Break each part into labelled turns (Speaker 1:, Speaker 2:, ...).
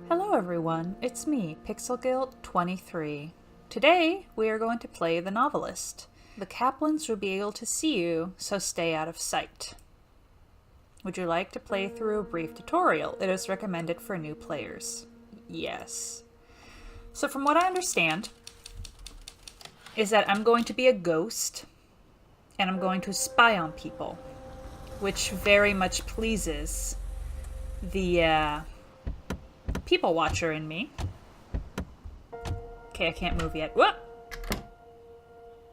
Speaker 1: Hello everyone, it's me, Pixel Guild 23. Today we are going to play the Novelist. The Kaplans will be able to see you, so stay out of sight. Would you like to play through a brief tutorial? It is recommended for new players. Yes. So from what I understand, is that I'm going to be a ghost, and I'm going to spy on people, which very much pleases the people watcher in me. Okay, I can't move yet. Whoop!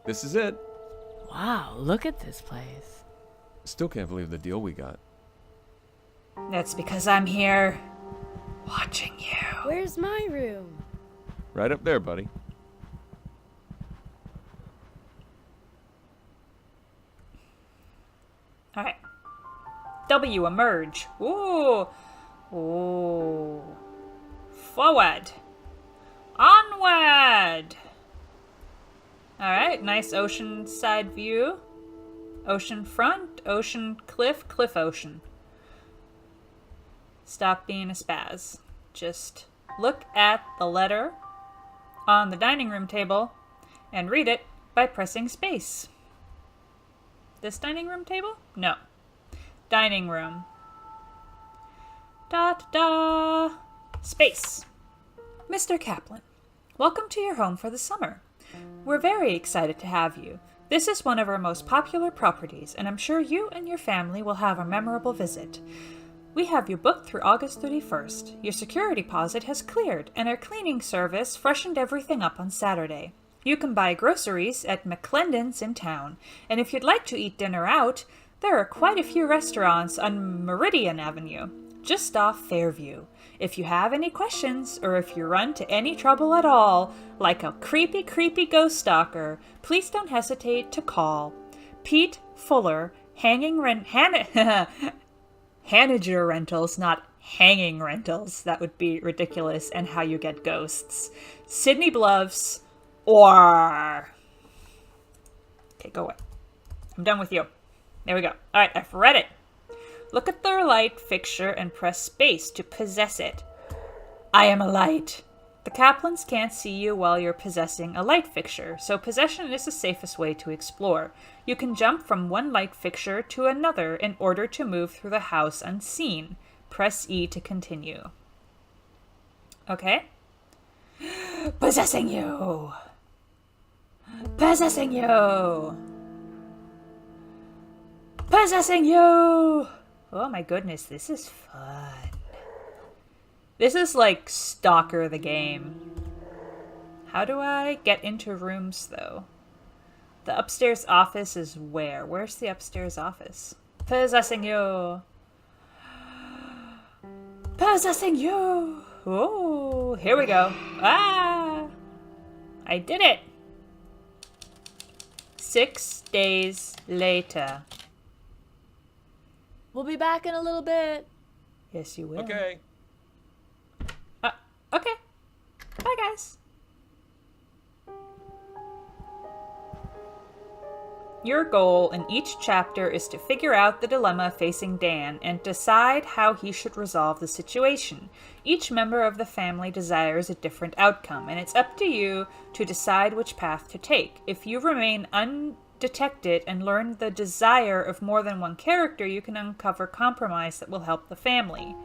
Speaker 2: This is it.
Speaker 3: Wow, look at this place.
Speaker 2: Still can't believe the deal we got.
Speaker 1: That's because I'm here watching you.
Speaker 3: Where's my room?
Speaker 2: Right up there, buddy.
Speaker 1: Alright. W, emerge. Ooh. Ooh. Forward. Onward. Alright, nice ocean side view. Ocean front, ocean cliff, cliff ocean. Stop being a spaz. Just look at the letter on the dining room table and read it by pressing space. This dining room table? No. Dining room. Da-da-da. Space. Mr. Kaplan, welcome to your home for the summer. We're very excited to have you. This is one of our most popular properties, and I'm sure you and your family will have a memorable visit. We have you booked through August 31st. Your security deposit has cleared, and our cleaning service freshened everything up on Saturday. You can buy groceries at McClendon's in town, and if you'd like to eat dinner out, there are quite a few restaurants on Meridian Avenue, just off Fairview. If you have any questions, or if you run to any trouble at all, like a creepy ghost stalker, please don't hesitate to call Pete Fuller, Hanager Rentals, not hanging rentals. That would be ridiculous, and how you get ghosts. Sydney Bluffs, or... Okay, go away. I'm done with you. There we go. Alright, I've read it. Look at the light fixture and press space to possess it. I am a light. The Kaplans can't see you while you're possessing a light fixture, so possession is the safest way to explore. You can jump from one light fixture to another in order to move through the house unseen. Press E to continue. Okay? Possessing you! Possessing you! Possessing you! Oh my goodness, this is fun. This is like Stalker the game. How do I get into rooms though? The upstairs office is where? Where's the upstairs office? Possessing you! Possessing you! Oh, here we go. Ah! I did it! 6 days later.
Speaker 3: We'll be back in a little bit.
Speaker 1: Yes, you will.
Speaker 2: Okay.
Speaker 1: Okay. Bye, guys. Your goal in each chapter is to figure out the dilemma facing Dan and decide how he should resolve the situation. Each member of the family desires a different outcome, and it's up to you to decide which path to take. If you remain undetected and learn the desire of more than one character, you can uncover compromise that will help the family.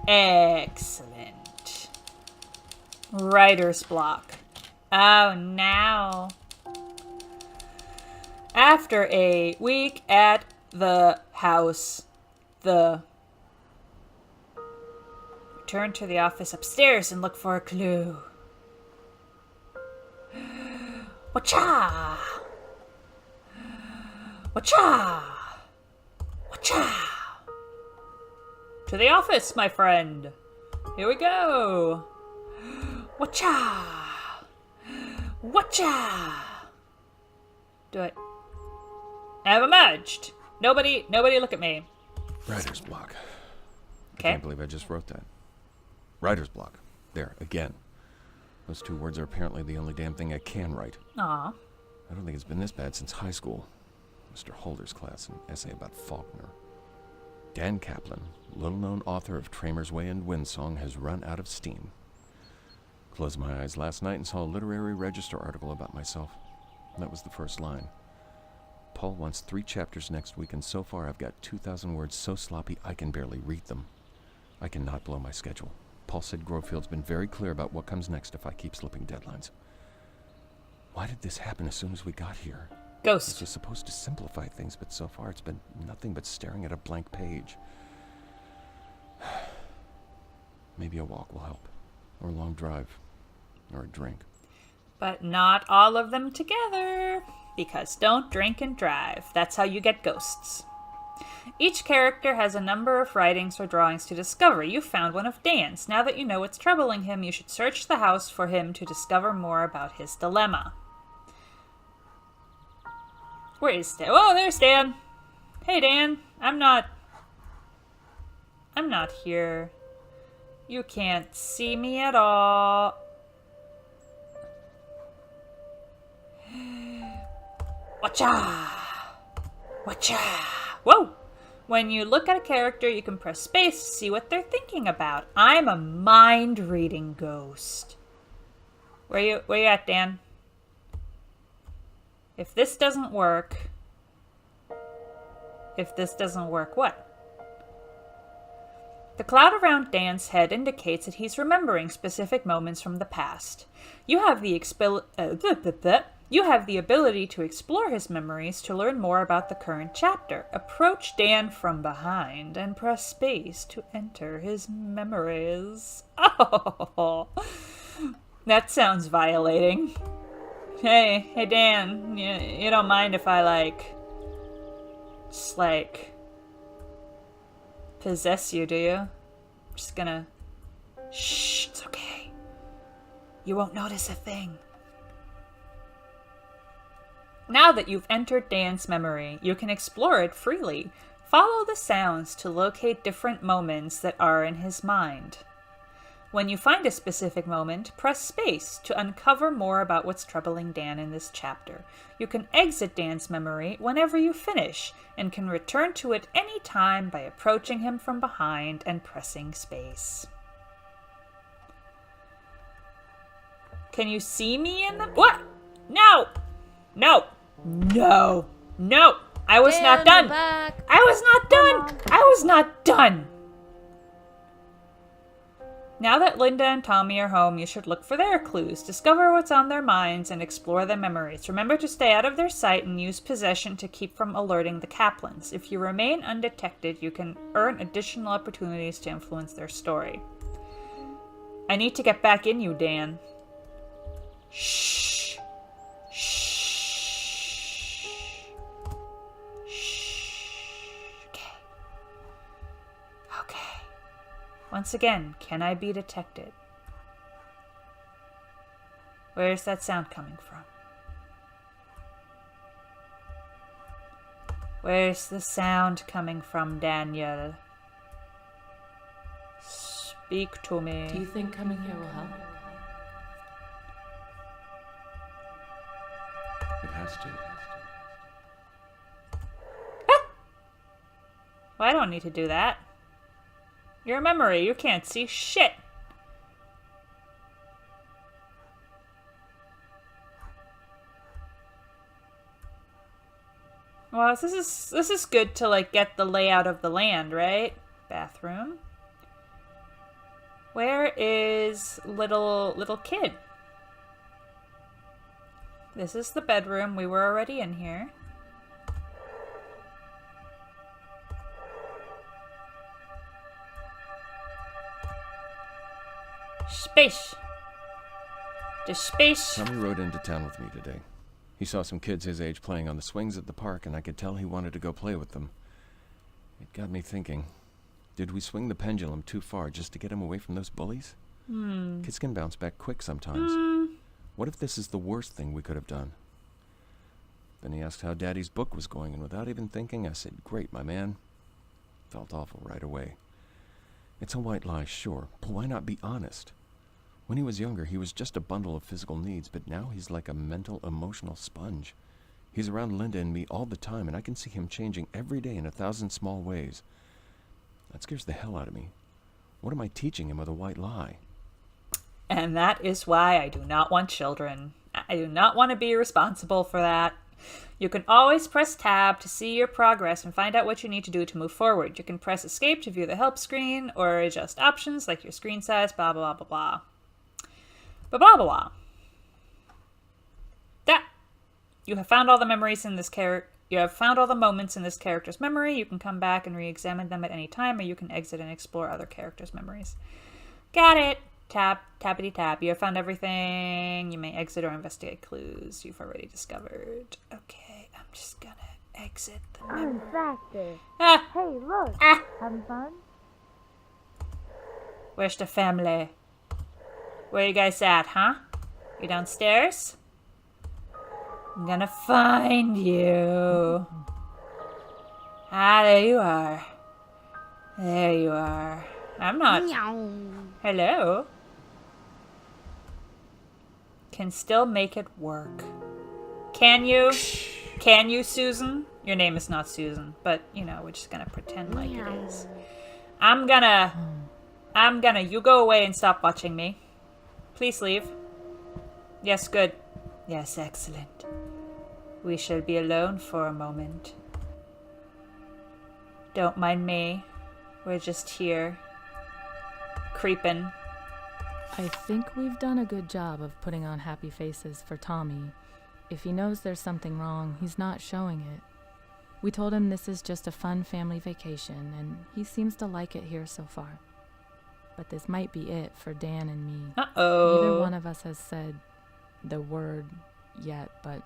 Speaker 1: Excellent. Writer's block. Oh, now. After a week at the house, return to the office upstairs and look for a clue. Wacha! Wacha! Wacha! To the office, my friend. Here we go. Wacha! Wacha! Do it. I've emerged. Nobody look at me.
Speaker 2: Writer's block.
Speaker 1: Okay.
Speaker 2: I can't believe I just wrote that. Writer's block. There, again. Those two words are apparently the only damn thing I can write.
Speaker 1: Aw.
Speaker 2: I don't think it's been this bad since high school. Mr. Holder's class, an essay about Faulkner. Dan Kaplan, little-known author of Tramer's Way and Windsong, has run out of steam. Closed my eyes last night and saw a literary register article about myself. That was the first line. Paul wants 3 chapters next week, and so far I've got 2,000 words so sloppy I can barely read them. I cannot blow my schedule. Paul said Grofield's been very clear about what comes next if I keep slipping deadlines. Why did this happen as soon as we got here?
Speaker 1: Ghost.
Speaker 2: This was supposed to simplify things, but so far it's been nothing but staring at a blank page. Maybe a walk will help, or a long drive, or a drink.
Speaker 1: But not all of them together, because don't drink and drive. That's how you get ghosts. Each character has a number of writings or drawings to discover. You found one of Dan's. Now that you know what's troubling him, you should search the house for him to discover more about his dilemma. Where is Dan? Oh, there's Dan. Hey, Dan. I'm not here. You can't see me at all. Watcha! Watcha! Whoa! When you look at a character, you can press space to see what they're thinking about. I'm a mind-reading ghost. Where you at, Dan? If this doesn't work, what? The cloud around Dan's head indicates that he's remembering specific moments from the past. You have the ability to explore his memories to learn more about the current chapter. Approach Dan from behind and press space to enter his memories. Oh, that sounds violating. Hey Dan, you don't mind if I just possess you, do you? I'm just gonna... Shh, it's okay. You won't notice a thing. Now that you've entered Dan's memory, you can explore it freely. Follow the sounds to locate different moments that are in his mind. When you find a specific moment, press space to uncover more about what's troubling Dan in this chapter. You can exit Dan's memory whenever you finish, and can return to it any time by approaching him from behind and pressing space. Can you see me in the... What? No! No! No! No! I was
Speaker 3: Dan,
Speaker 1: not done!
Speaker 3: we're back.
Speaker 1: I was not done! I was not done! Now that Linda and Tommy are home, you should look for their clues, discover what's on their minds, and explore their memories. Remember to stay out of their sight and use possession to keep from alerting the Kaplans. If you remain undetected, you can earn additional opportunities to influence their story. I need to get back in you, Dan. Shh. Shh. Once again, can I be detected? Where's that sound coming from? Where's the sound coming from, Daniel? Speak to me.
Speaker 4: Do you think coming here will help?
Speaker 2: It has to.
Speaker 1: Well, I don't need to do that. Your memory, you can't see shit. Well, this is good to get the layout of the land, right? Bathroom. Where is little kid? This is the bedroom. We were already in here. Space. The space.
Speaker 2: Tommy rode into town with me today. He saw some kids his age playing on the swings at the park, and I could tell he wanted to go play with them. It got me thinking, did we swing the pendulum too far just to get him away from those bullies? Kids can bounce back quick sometimes. What if this is the worst thing we could have done? Then he asked how Daddy's book was going, and without even thinking, I said, "Great, my man." Felt awful right away. It's a white lie, sure, but why not be honest? When he was younger, he was just a bundle of physical needs, but now he's like a mental, emotional sponge. He's around Linda and me all the time, and I can see him changing every day in 1,000 small ways. That scares the hell out of me. What am I teaching him with a white lie?
Speaker 1: And that is why I do not want children. I do not want to be responsible for that. You can always press tab to see your progress and find out what you need to do to move forward. You can press escape to view the help screen or adjust options like your screen size, blah, blah, blah, blah, blah. Blah, blah, blah. That. You have found all the memories in this character. You have found all the moments in this character's memory. You can come back and re-examine them at any time, or you can exit and explore other characters' memories. Got it. Tab, tappity tab. You have found everything. You may exit or investigate clues you've already discovered. Okay, I'm just gonna exit the memory.
Speaker 3: Faster.
Speaker 1: Ah!
Speaker 3: Hey, look.
Speaker 1: Ah!
Speaker 3: Having fun?
Speaker 1: Where's the family? Where you guys at, huh? You downstairs? I'm gonna find you. Ah, there you are. There you are. I'm not...
Speaker 3: Meow.
Speaker 1: Hello? Can still make it work. Can you? Can you, Susan? Your name is not Susan, but, you know, we're just gonna pretend like it is. I'm gonna... You go away and stop watching me. Please leave. Yes, good. Yes, excellent. We shall be alone for a moment. Don't mind me. We're just here. Creeping.
Speaker 4: I think we've done a good job of putting on happy faces for Tommy. If he knows there's something wrong, he's not showing it. We told him this is just a fun family vacation, and he seems to like it here so far. But this might be it for Dan and me.
Speaker 1: Uh-oh.
Speaker 4: Neither one of us has said the word yet, but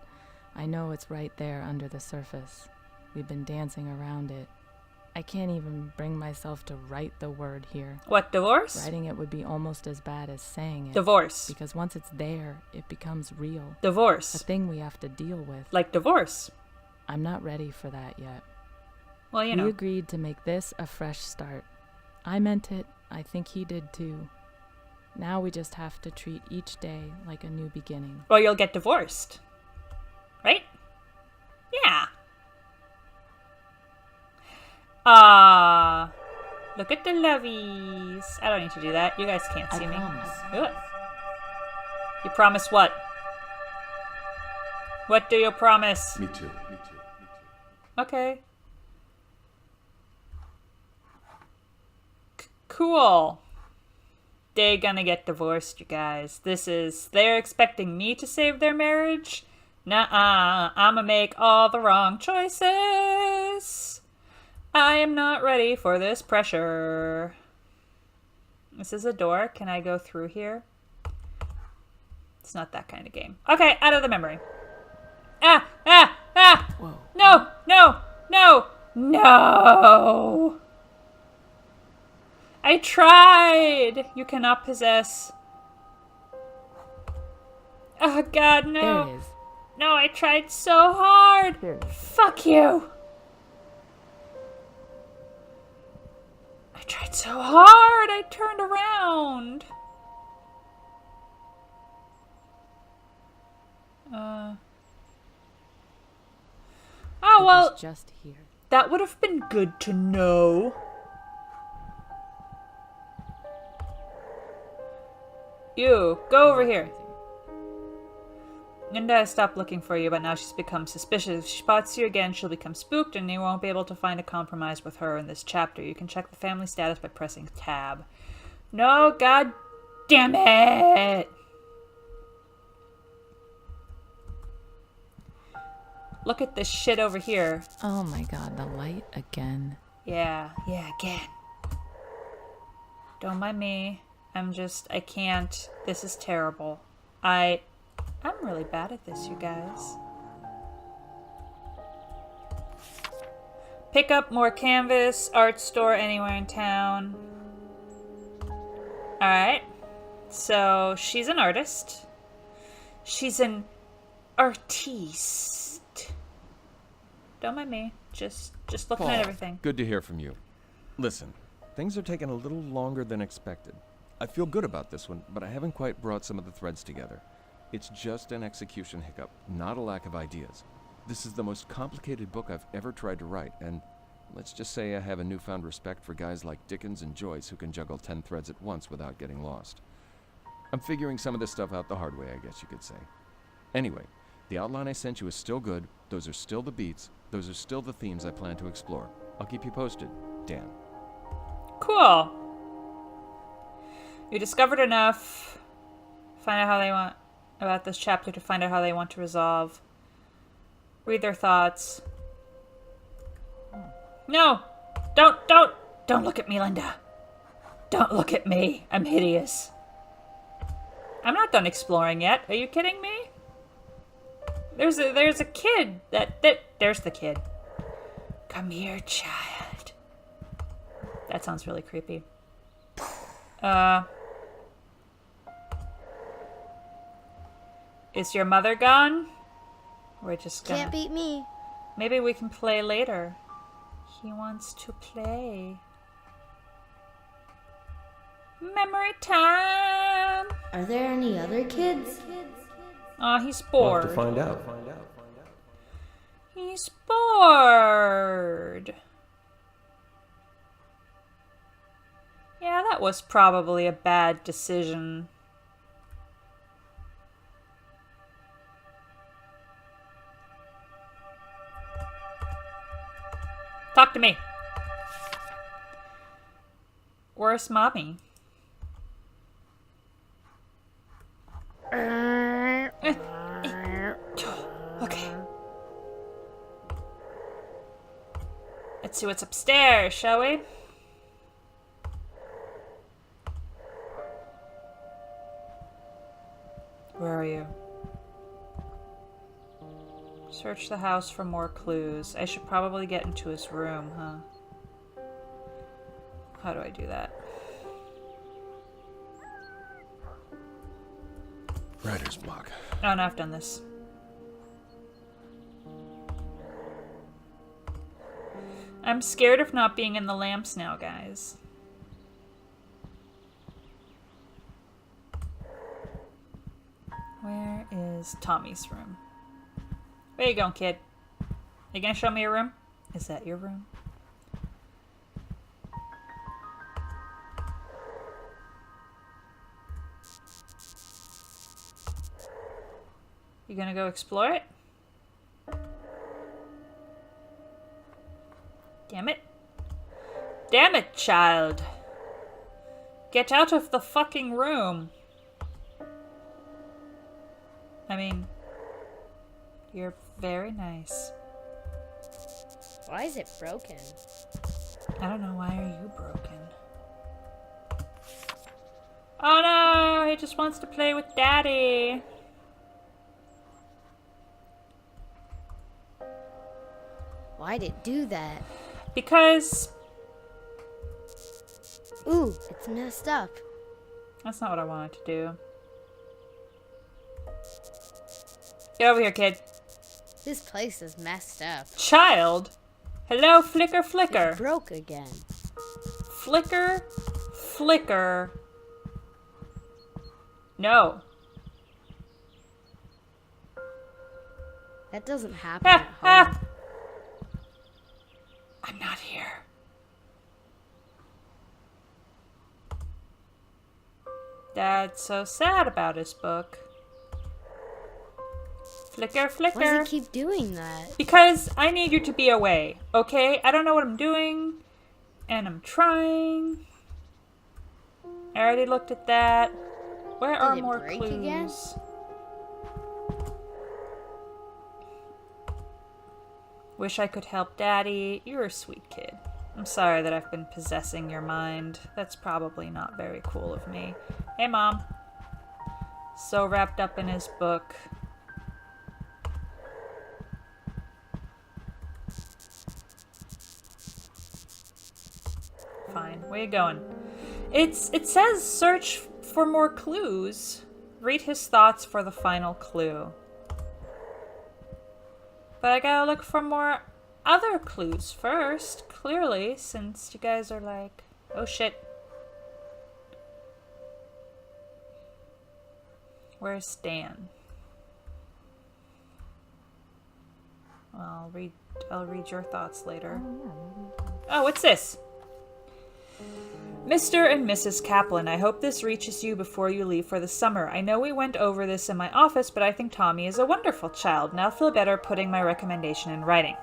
Speaker 4: I know it's right there under the surface. We've been dancing around it. I can't even bring myself to write the word here.
Speaker 1: What, divorce?
Speaker 4: Writing it would be almost as bad as saying it.
Speaker 1: Divorce.
Speaker 4: Because once it's there, it becomes real. A
Speaker 1: Divorce.
Speaker 4: thing we have to deal with.
Speaker 1: Like divorce.
Speaker 4: I'm not ready for that yet.
Speaker 1: Well, you
Speaker 4: We
Speaker 1: know.
Speaker 4: agreed to make this a fresh start. I meant it. I think he did too. Now we just have to treat each day like a new beginning.
Speaker 1: Or you'll get divorced. Right? Yeah. Look at the lovies. I don't need to do that. You guys can't see me.
Speaker 4: promise.
Speaker 1: Ugh. You promise what? What do you promise?
Speaker 2: Me too.
Speaker 1: Okay. Cool. They're gonna get divorced, you guys. They're expecting me to save their marriage? Nuh-uh. I'ma make all the wrong choices. I am not ready for this pressure. This is a door. Can I go through here? It's not that kind of game. Okay, out of the memory. Ah!
Speaker 4: Whoa.
Speaker 1: No! I tried! You cannot possess. Oh god, no.
Speaker 4: There it is.
Speaker 1: No, I tried so hard.
Speaker 4: There it is.
Speaker 1: Fuck you. I tried so hard. I turned around. Oh,
Speaker 4: It
Speaker 1: well,
Speaker 4: was just here.
Speaker 1: that would have been good to know. You, go over here. Linda stopped looking for you, but now she's become suspicious. If she spots you again, she'll become spooked, and you won't be able to find a compromise with her in this chapter. You can check the family status by pressing tab. No, god damn it! Look at this shit over here.
Speaker 4: Oh my god, the light again.
Speaker 1: Yeah, again. Don't mind me. I can't. This is terrible. I'm really bad at this, you guys. Pick up more canvas, art store anywhere in town. Alright. So, she's an artist. She's an artiste. Don't mind me. Just looking at everything.
Speaker 2: Good to hear from you. Listen, things are taking a little longer than expected. I feel good about this one, but I haven't quite brought some of the threads together. It's just an execution hiccup, not a lack of ideas. This is the most complicated book I've ever tried to write, and Let's just say I have a newfound respect for guys like Dickens and Joyce who can juggle 10 threads at once without getting lost. I'm figuring some of this stuff out the hard way, I guess you could say. Anyway, the outline I sent you is still good. Those are still the beats. Those are still the themes I plan to explore. I'll keep you posted. Dan.
Speaker 1: Cool. You discovered enough. Find out how they want about this chapter to find out how they want to resolve. Read their thoughts. No! Don't look at me, Linda. Don't look at me. I'm hideous. I'm not done exploring yet. Are you kidding me? There's a kid there's the kid. Come here, child. That sounds really creepy. Is your mother gone? We're just gonna...
Speaker 3: Can't beat me.
Speaker 1: Maybe we can play later. He wants to play. Memory time!
Speaker 5: Are there any other kids?
Speaker 1: Aw, he's
Speaker 6: We'll have
Speaker 1: bored.
Speaker 6: to find out.
Speaker 1: He's bored. Yeah, that was probably a bad decision. Talk to me. Where's Mommy? Okay. Let's see what's upstairs, shall we? Where are you? Search the house for more clues. I should probably get into his room, huh? How do I do that?
Speaker 2: Writer's block.
Speaker 1: Oh, no, I've done this. I'm scared of not being in the lamps now, guys. Where is Tommy's room? Where you going, kid? You gonna show me your room? Is that your room? You gonna go explore it? Damn it. Damn it, child. Get out of the fucking room. I mean, you're very nice.
Speaker 3: Why is it broken?
Speaker 1: I don't know, why are you broken? Oh no, he just wants to play with Daddy.
Speaker 3: Why'd it do that?
Speaker 1: Because
Speaker 3: Ooh, it's messed up.
Speaker 1: that's not what I wanted to do. Get over here, kid.
Speaker 3: This place is messed up.
Speaker 1: Child? Hello, flicker,
Speaker 3: It
Speaker 1: flicker.
Speaker 3: broke again.
Speaker 1: Flicker, flicker. No.
Speaker 3: That doesn't happen at home.
Speaker 1: I'm not here. Dad's so sad about his book. Flicker,
Speaker 3: Why
Speaker 1: flicker.
Speaker 3: does it keep doing that?
Speaker 1: Because I need you to be away, okay? I don't know what I'm doing, and I'm trying. I already looked at that. Where are
Speaker 3: it
Speaker 1: more
Speaker 3: break
Speaker 1: clues?
Speaker 3: again?
Speaker 1: Wish I could help Daddy. You're a sweet kid. I'm sorry that I've been possessing your mind. That's probably not very cool of me. Hey, Mom. So wrapped up in his book. Fine. Where you going? It says search for more clues. Read his thoughts for the final clue. But I gotta look for more other clues first, clearly, since you guys are like, oh shit. Where's Stan? I'll read your thoughts later. Oh, what's this? Mr. and Mrs. Kaplan, I hope this reaches you before you leave for the summer. I know we went over this in my office, but I think Tommy is a wonderful child. Now feel better putting my recommendation in writing.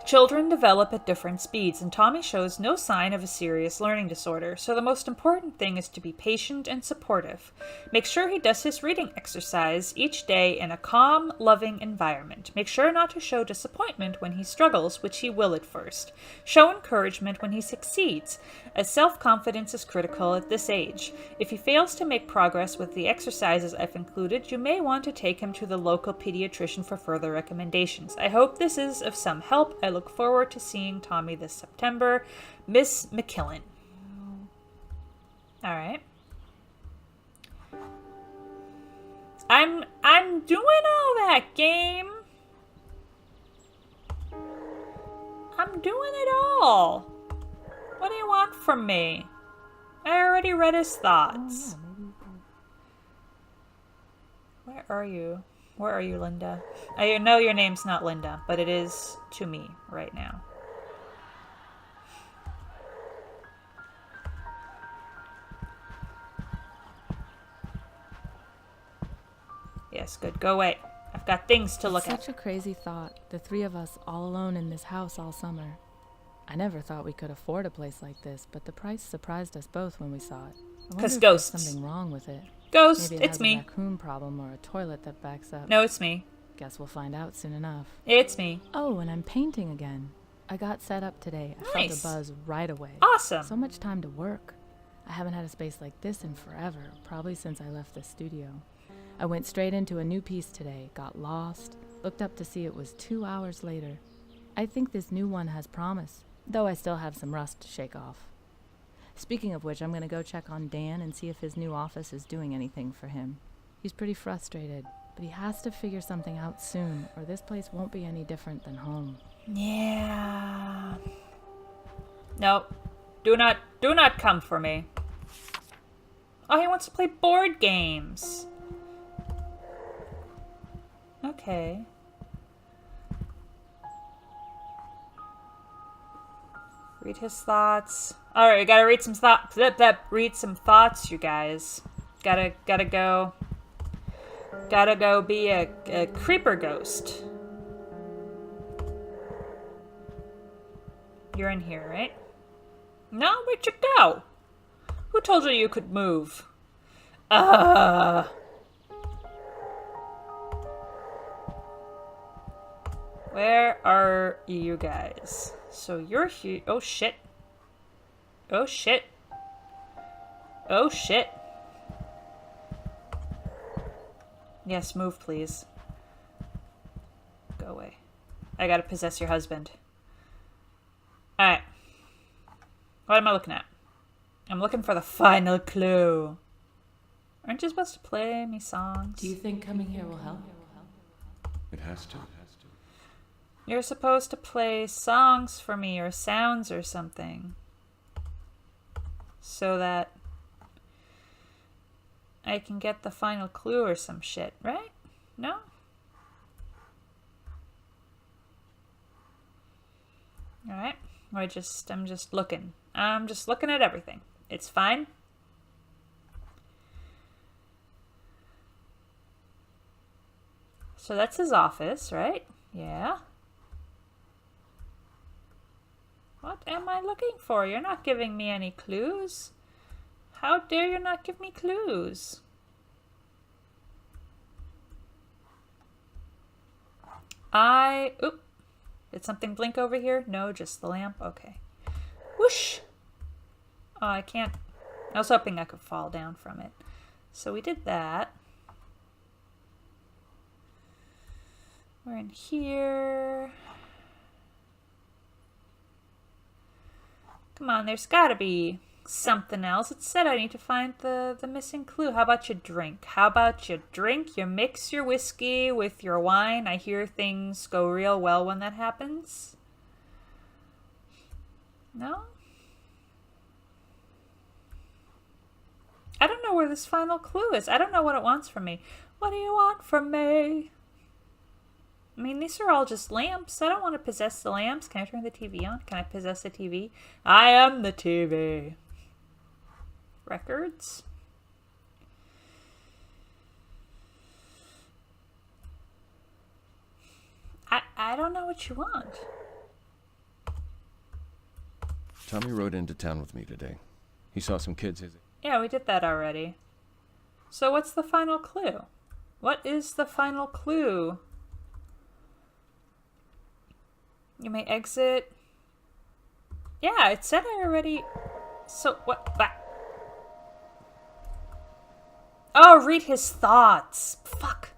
Speaker 1: Children develop at different speeds, and Tommy shows no sign of a serious learning disorder, so the most important thing is to be patient and supportive. Make sure he does his reading exercise each day in a calm, loving environment. Make sure not to show disappointment when he struggles, which he will at first. Show encouragement when he succeeds, as self-confidence is critical at this age. If he fails to make progress with the exercises I've included, you may want to take him to the local pediatrician for further recommendations. I hope this is of some help. I look forward to seeing Tommy this September. Miss McKillen. All right. I'm doing all that, game. I'm doing it all. What do you want from me? I already read his thoughts. Where are you? Where are you, Linda? I know your name's not Linda, but it is to me right now. Yes, good. Go away. I've got things to look at.
Speaker 4: Such a crazy thought. The three of us all alone in this house all summer. I never thought we could afford a place like this, but the price surprised us both when we saw it.
Speaker 1: Because ghosts.
Speaker 4: There's something wrong with it.
Speaker 1: Ghost,
Speaker 4: Maybe it
Speaker 1: it's
Speaker 4: has
Speaker 1: me.
Speaker 4: a raccoon problem or a toilet that backs up.
Speaker 1: No, it's me.
Speaker 4: Guess we'll find out soon enough.
Speaker 1: It's me.
Speaker 4: Oh, and I'm painting again. I got set up today. I
Speaker 1: Nice.
Speaker 4: felt a buzz right away.
Speaker 1: Awesome.
Speaker 4: So much time to work. I haven't had a space like this in forever, probably since I left the studio. I went straight into a new piece today, got lost, looked up to see it was 2 hours later. I think this new one has promise, though I still have some rust to shake off. Speaking of which, I'm going to go check on Dan and see if his new office is doing anything for him. He's pretty frustrated, but he has to figure something out soon, or this place won't be any different than home.
Speaker 1: Yeah. No. Do not come for me. Oh, he wants to play board games. Okay. Read his thoughts. All right, we gotta read some thoughts. Read some thoughts, you guys. Gotta go. Gotta go be a creeper ghost. You're in here, right? No, where'd you go? Who told you you could move? Where are you guys? So you're here. Oh shit. Oh shit. Oh shit. Yes, move please. Go away. I gotta possess your husband. Alright. What am I looking at? I'm looking for the final clue. Aren't you supposed to play me songs?
Speaker 6: Do you think coming here will help?
Speaker 2: It has to.
Speaker 1: You're supposed to play songs for me or sounds or something. So that I can get the final clue or some shit, right? No? Alright. I'm just looking. I'm just looking at everything. It's fine. So that's his office, right? Yeah. What am I looking for? You're not giving me any clues. How dare you not give me clues? Oop. Did something blink over here? No, just the lamp. Okay. Whoosh. Oh, I can't. I was hoping I could fall down from it. So we did that. We're in here. Come on, there's gotta be something else. It said I need to find the missing clue. How about you drink? How about you drink? You mix your whiskey with your wine. I hear things go real well when that happens. No? I don't know where this final clue is. I don't know what it wants from me. What do you want from me? I mean, these are all just lamps. I don't want to possess the lamps. Can I turn the TV on? Can I possess the TV? I am the TV. Records? I don't know what you want.
Speaker 2: Tommy rode into town with me today. He saw some kids his...
Speaker 1: Yeah, we did that already. So what's the final clue? What is the final clue? You may exit. Yeah, it said I already... So, what? Oh, read his thoughts. Fuck.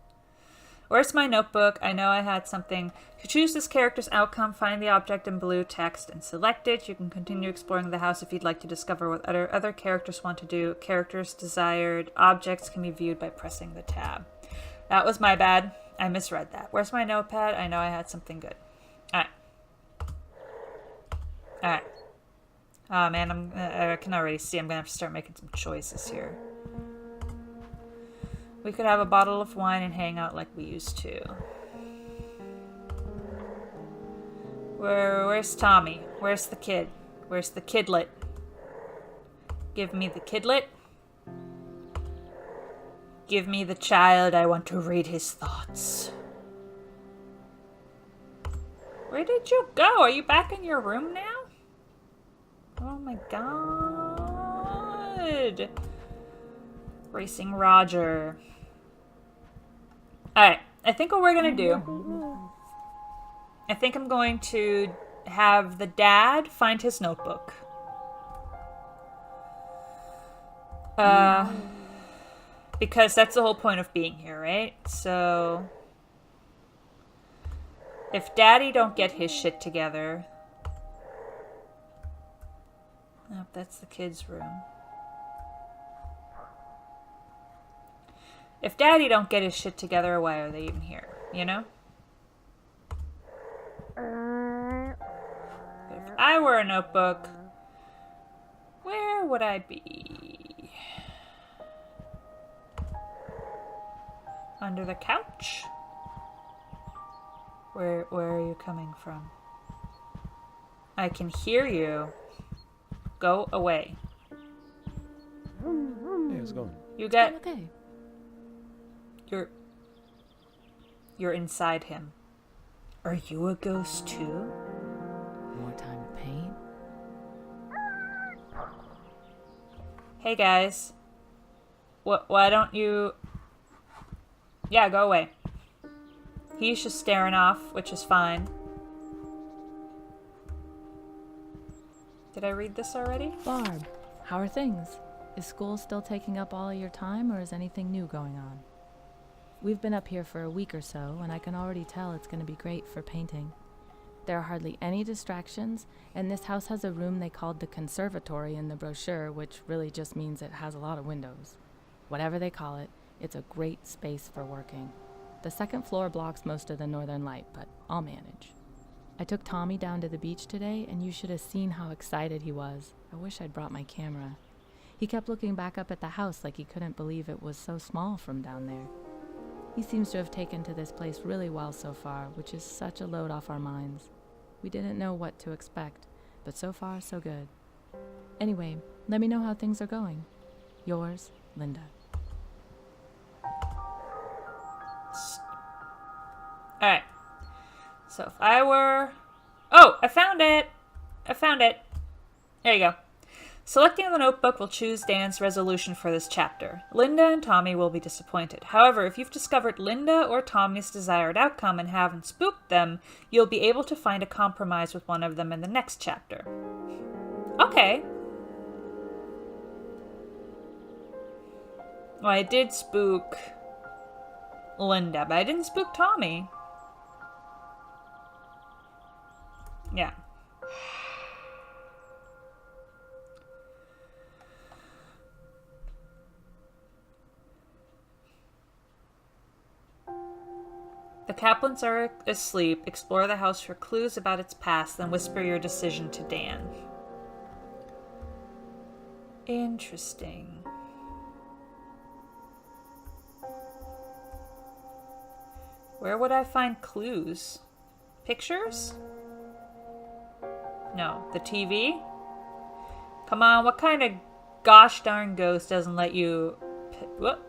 Speaker 1: Where's my notebook? I know I had something. To choose this character's outcome, find the object in blue text and select it. You can continue exploring the house if you'd like to discover what other characters want to do. Characters' desired objects can be viewed by pressing the tab. That was my bad. I misread that. Where's my notepad? I know I had something good. Alright. Alright. Oh man, I can already see I'm gonna have to start making some choices here. We could have a bottle of wine and hang out like we used to. Where's Tommy? Where's the kid? Where's the kidlet? Give me the kidlet. Give me the child. I want to read his thoughts. Where did you go? Are you back in your room now? Oh my god. Racing Roger. Alright, I think what we're gonna do... I think I'm going to have the dad find his notebook. Because that's the whole point of being here, right? So... if Daddy don't get his shit together... Oh, that's the kid's room. If Daddy don't get his shit together, why are they even here? You know? But if I were a notebook, where would I be? Under the couch? Where are you coming from? I can hear you. Go away.
Speaker 2: Hey, how's it going?
Speaker 1: You get...
Speaker 4: Okay.
Speaker 1: You're inside him. Are you a ghost too?
Speaker 4: More time to paint.
Speaker 1: Hey guys. Why don't you... Yeah, go away. He's just staring off, which is fine. Did I read this already?
Speaker 4: Barb, how are things? Is school still taking up all of your time, or is anything new going on? We've been up here for a week or so, and I can already tell it's going to be great for painting. There are hardly any distractions, and this house has a room they called the conservatory in the brochure, which really just means it has a lot of windows. Whatever they call it, it's a great space for working. The second floor blocks most of the northern light, but I'll manage. I took Tommy down to the beach today, and you should have seen how excited he was. I wish I'd brought my camera. He kept looking back up at the house like he couldn't believe it was so small from down there. He seems to have taken to this place really well so far, which is such a load off our minds. We didn't know what to expect, but so far, so good. Anyway, let me know how things are going. Yours, Linda.
Speaker 1: Alright. So if I were... Oh, I found it! I found it. There you go. Selecting the notebook will choose Dan's resolution for this chapter. Linda and Tommy will be disappointed. However, if you've discovered Linda or Tommy's desired outcome and haven't spooked them, you'll be able to find a compromise with one of them in the next chapter. Okay. Well, I did spook Linda, but I didn't spook Tommy. Yeah. The Kaplans are asleep. Explore the house for clues about its past, then whisper your decision to Dan. Interesting. Where would I find clues? Pictures? No. The TV? Come on, what kind of gosh darn ghost doesn't let you... Whoop.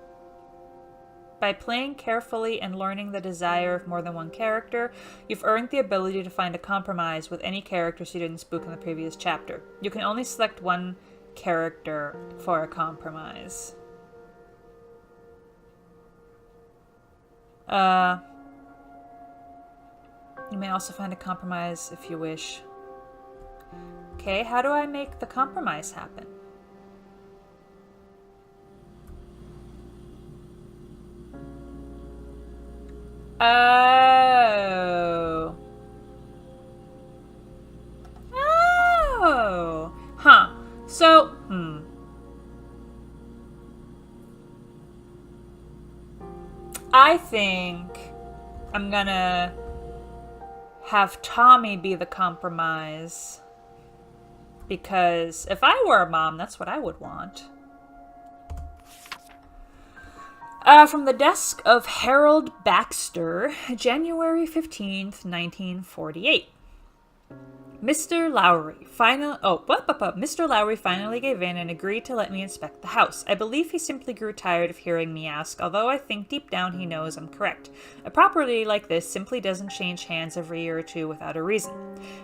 Speaker 1: By playing carefully and learning the desire of more than one character, you've earned the ability to find a compromise with any characters you didn't spook in the previous chapter. You can only select one character for a compromise. You may also find a compromise if you wish. Okay, how do I make the compromise happen? Oh. Oh. Huh. So, I think I'm gonna have Tommy be the compromise. Because if I were a mom, that's what I would want. From the desk of Harold Baxter, January 15th, 1948. Mr. Lowry finally gave in and agreed to let me inspect the house. I believe he simply grew tired of hearing me ask, although I think deep down he knows I'm correct. A property like this simply doesn't change hands every year or two without a reason.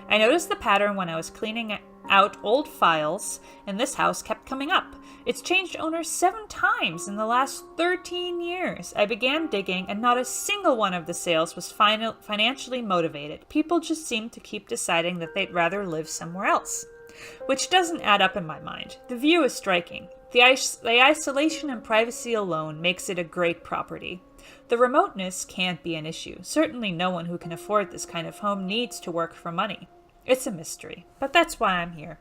Speaker 1: I noticed the pattern when I was cleaning out old files, and this house kept coming up. It's changed owners 7 times in the last 13 years. I began digging, and not a single one of the sales was financially motivated. People just seemed to keep deciding that they'd rather live somewhere else. Which doesn't add up in my mind. The view is striking. The isolation and privacy alone makes it a great property. The remoteness can't be an issue. Certainly no one who can afford this kind of home needs to work for money. It's a mystery, but that's why I'm here.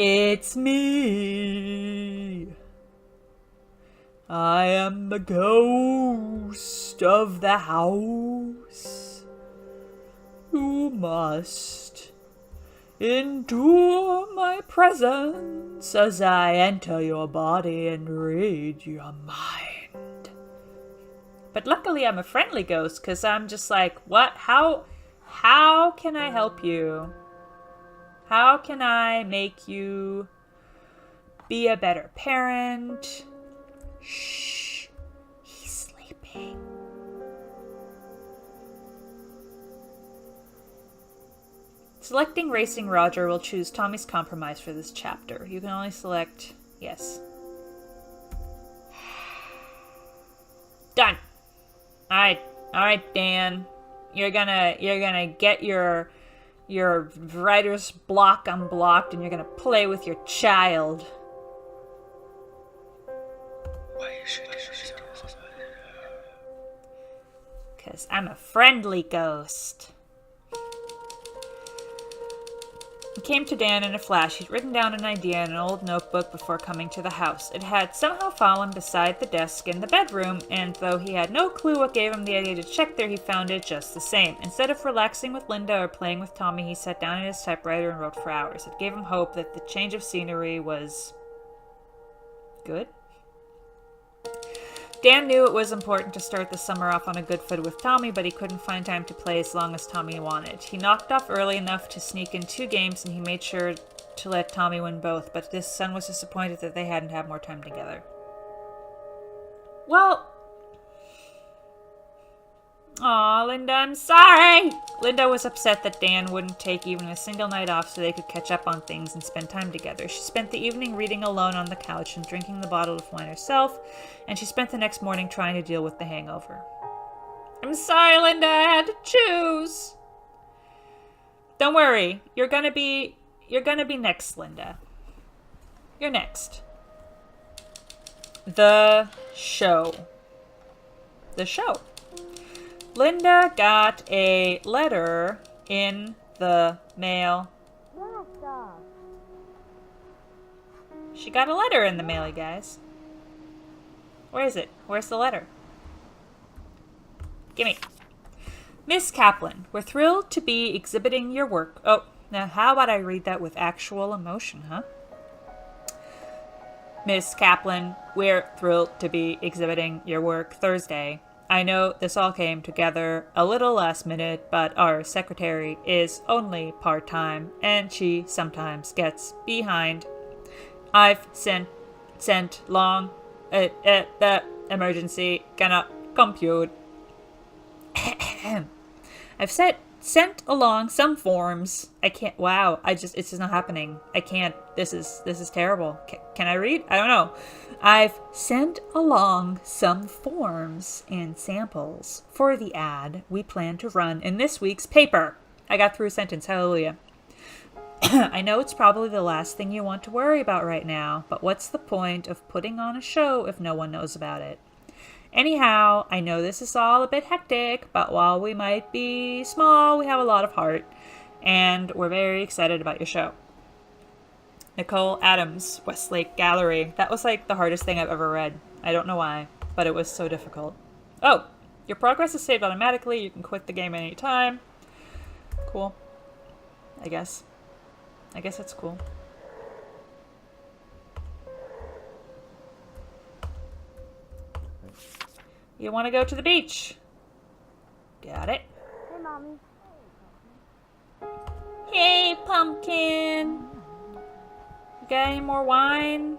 Speaker 1: It's me. I am the ghost of the house. You must endure my presence as I enter your body and read your mind. But luckily I'm a friendly ghost, because I'm just like, what? How can I help you? How can I make you be a better parent? Shh, he's sleeping. Selecting Racing Roger will choose Tommy's compromise for this chapter. You can only select yes. Done. All right, Dan. You're gonna get your writer's block unblocked, and you're gonna play with your child. Because I'm a friendly ghost. It came to Dan in a flash. He'd written down an idea in an old notebook before coming to the house. It had somehow fallen beside the desk in the bedroom, and though he had no clue what gave him the idea to check there, he found it just the same. Instead of relaxing with Linda or playing with Tommy, he sat down at his typewriter and wrote for hours. It gave him hope that the change of scenery was good. Dan knew it was important to start the summer off on a good foot with Tommy, but he couldn't find time to play as long as Tommy wanted. He knocked off early enough to sneak in 2 games, and he made sure to let Tommy win both, but his son was disappointed that they hadn't had more time together. Well... Aw, Linda, I'm sorry! Linda was upset that Dan wouldn't take even a single night off so they could catch up on things and spend time together. She spent the evening reading alone on the couch and drinking the bottle of wine herself, and she spent the next morning trying to deal with the hangover. I'm sorry, Linda, I had to choose. Don't worry, you're gonna be next, Linda. You're next. The show. Linda got a letter in the mail. She got a letter in the mail, you guys. Where is it? Where's the letter? Gimme. Miss Kaplan, we're thrilled to be exhibiting your work. Oh, now how about I read that with actual emotion, huh? Miss Kaplan, we're thrilled to be exhibiting your work Thursday I know this all came together a little last minute, but our secretary is only part-time, and she sometimes gets behind. I've sent long, the emergency cannot compute. I've sent along some forms. I can't. Wow. It's just not happening. I can't. This is terrible. Can I read? I don't know. I've sent along some forms and samples for the ad we plan to run in this week's paper. I got through a sentence. Hallelujah. I know it's probably the last thing you want to worry about right now, but what's the point of putting on a show if no one knows about it? Anyhow, I know this is all a bit hectic, but while we might be small, we have a lot of heart, and we're very excited about your show. Nicole Adams, Westlake Gallery. That was like the hardest thing I've ever read. I don't know why, but it was so difficult. Oh, your progress is saved automatically. You can quit the game at any time. Cool. I guess that's cool. You want to go to the beach? Got it.
Speaker 5: Hey, Mommy.
Speaker 1: Hey, pumpkin. You got any more wine?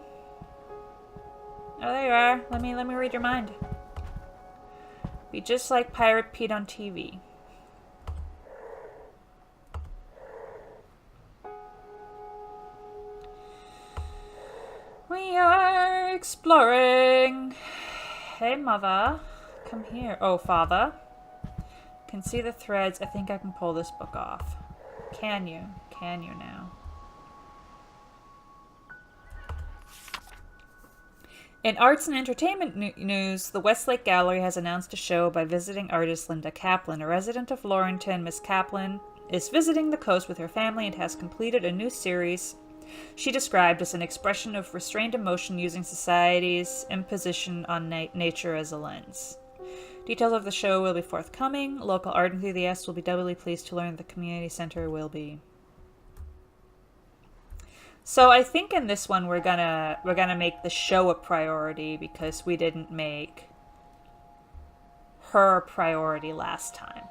Speaker 1: Oh, there you are. Let me read your mind. Be just like Pirate Pete on TV. We are exploring. Hey, Mother. Come here. Oh, Father. Can see the threads. I think I can pull this book off. Can you? Can you now? In arts and entertainment news, the Westlake Gallery has announced a show by visiting artist Linda Kaplan. A resident of Laurenton, Miss Kaplan is visiting the coast with her family and has completed a new series she described as an expression of restrained emotion using society's imposition on nature as a lens. Details of the show will be forthcoming. Local art enthusiasts will be doubly pleased to learn the community center will be. So I think in this one we're gonna make the show a priority because we didn't make her a priority last time.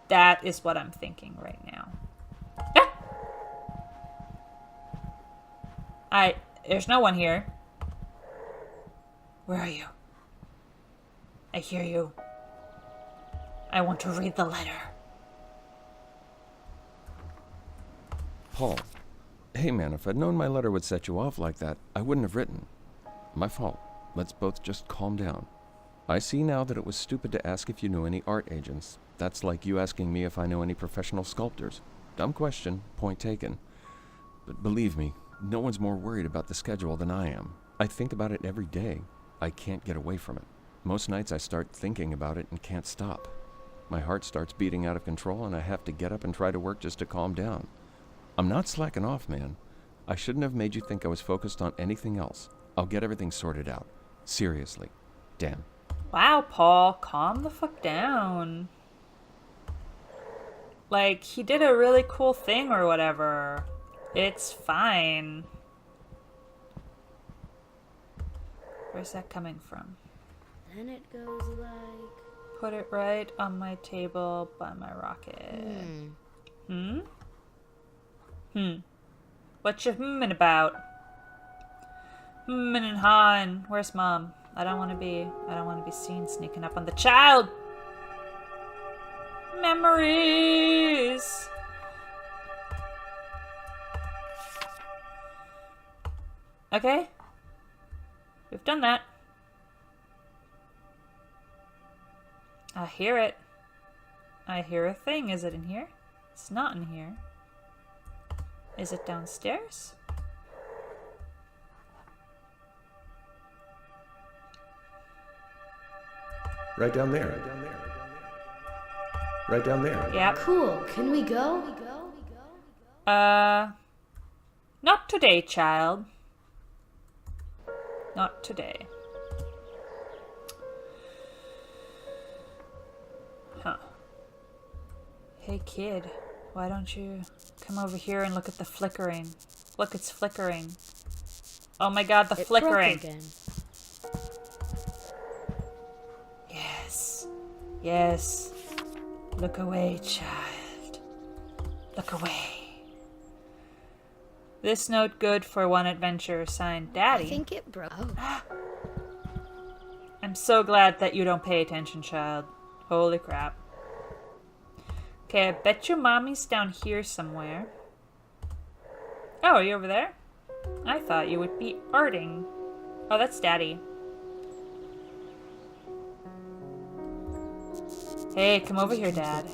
Speaker 1: That is what I'm thinking right now. There's no one here. Where are you? I hear you. I want to read the letter.
Speaker 2: Paul. Hey man, if I'd known my letter would set you off like that, I wouldn't have written. My fault. Let's both just calm down. I see now that it was stupid to ask if you knew any art agents. That's like you asking me if I know any professional sculptors. Dumb question, point taken. But believe me, no one's more worried about the schedule than I am. I think about it every day. I can't get away from it. Most nights I start thinking about it and can't stop. My heart starts beating out of control and I have to get up and try to work just to calm down. I'm not slacking off, man. I shouldn't have made you think I was focused on anything else. I'll get everything sorted out. Seriously. Damn.
Speaker 1: Wow, Paul, calm the fuck down. Like, he did a really cool thing or whatever. It's fine. Where's that coming from?
Speaker 3: Then it goes like...
Speaker 1: Put it right on my table by my rocket. What you hmming about? Hmming and hawing. Where's Mom? I don't want to be seen sneaking up on the child. Memories. Okay. We've done that. I hear it. I hear a thing. Is it in here? It's not in here. Is it downstairs?
Speaker 6: Right down there. Right down there.
Speaker 1: Yep.
Speaker 5: Cool. Can we go?
Speaker 1: Not today, child. Not today. Huh. Hey, kid. Why don't you come over here and look at the flickering? Look, it's flickering. Oh my god, the
Speaker 3: It
Speaker 1: flickering.
Speaker 3: broke again.
Speaker 1: Yes. Look away, child. Look away. This note good for one adventure, signed Daddy.
Speaker 3: I think it broke. Oh.
Speaker 1: I'm so glad that you don't pay attention, child. Holy crap. Okay, I bet your mommy's down here somewhere. Oh, are you over there? I thought you would be arting. Oh, that's Daddy. Hey, come over here, Dad.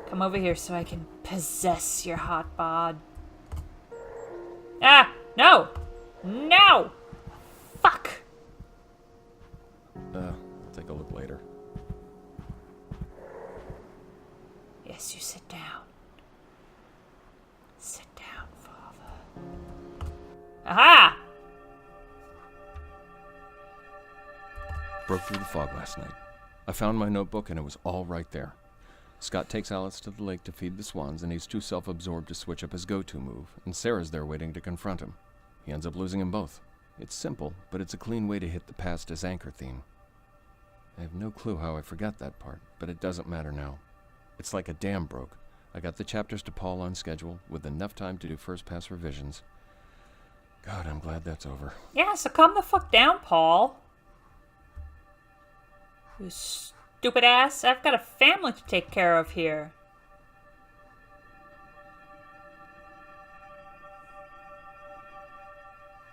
Speaker 1: Come over here so I can possess your hot bod. Ah! No! No! Fuck!
Speaker 2: I'll take a look later.
Speaker 1: Yes, you sit down. Sit down, Father. Aha!
Speaker 2: Broke through the fog last night. I found my notebook and it was all right there. Scott takes Alice to the lake to feed the swans and he's too self-absorbed to switch up his go-to move, and Sarah's there waiting to confront him. He ends up losing them both. It's simple, but it's a clean way to hit the past as anchor theme. I have no clue how I forgot that part, but it doesn't matter now. It's like a dam broke. I got the chapters to Paul on schedule, with enough time to do first-pass revisions. God, I'm glad that's over.
Speaker 1: Yeah, so calm the fuck down, Paul. You stupid ass. I've got a family to take care of here.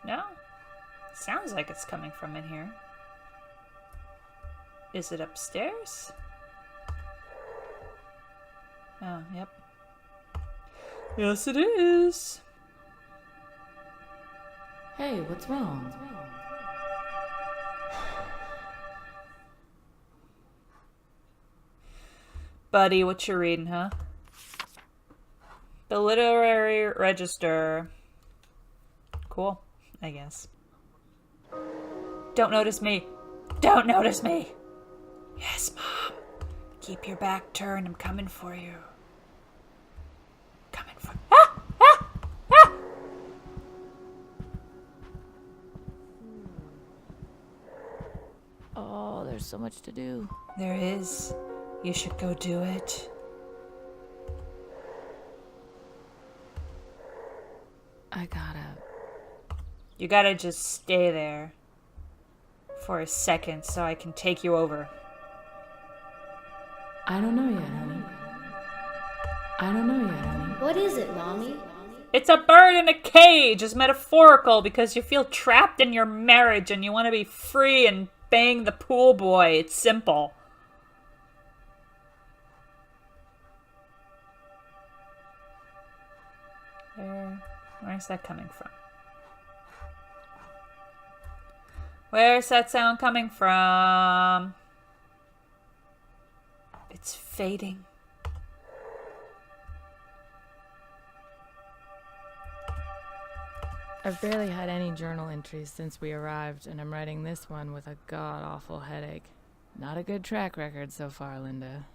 Speaker 1: No? Sounds like it's coming from in here. Is it upstairs? Oh, yep. Yes, it is.
Speaker 4: Hey, what's wrong?
Speaker 1: Buddy, what you reading, huh? The Literary Register. Cool, I guess. Don't notice me. Don't notice me. Yes, Mom. Keep your back turned. I'm coming for you. Coming for... Ah! Ah! Ah!
Speaker 4: Oh, there's so much to do.
Speaker 1: There is. You should go do it. You gotta just stay there for a second so I can take you over.
Speaker 4: I don't know yet, honey. I don't know yet, honey.
Speaker 3: What is it, Mommy?
Speaker 1: It's a bird in a cage is metaphorical because you feel trapped in your marriage and you want to be free and bang the pool boy. It's simple. Where's that coming from? Where's that sound coming from? It's fading.
Speaker 4: I've barely had any journal entries since we arrived, and I'm writing this one with a god-awful headache. Not a good track record so far, Linda.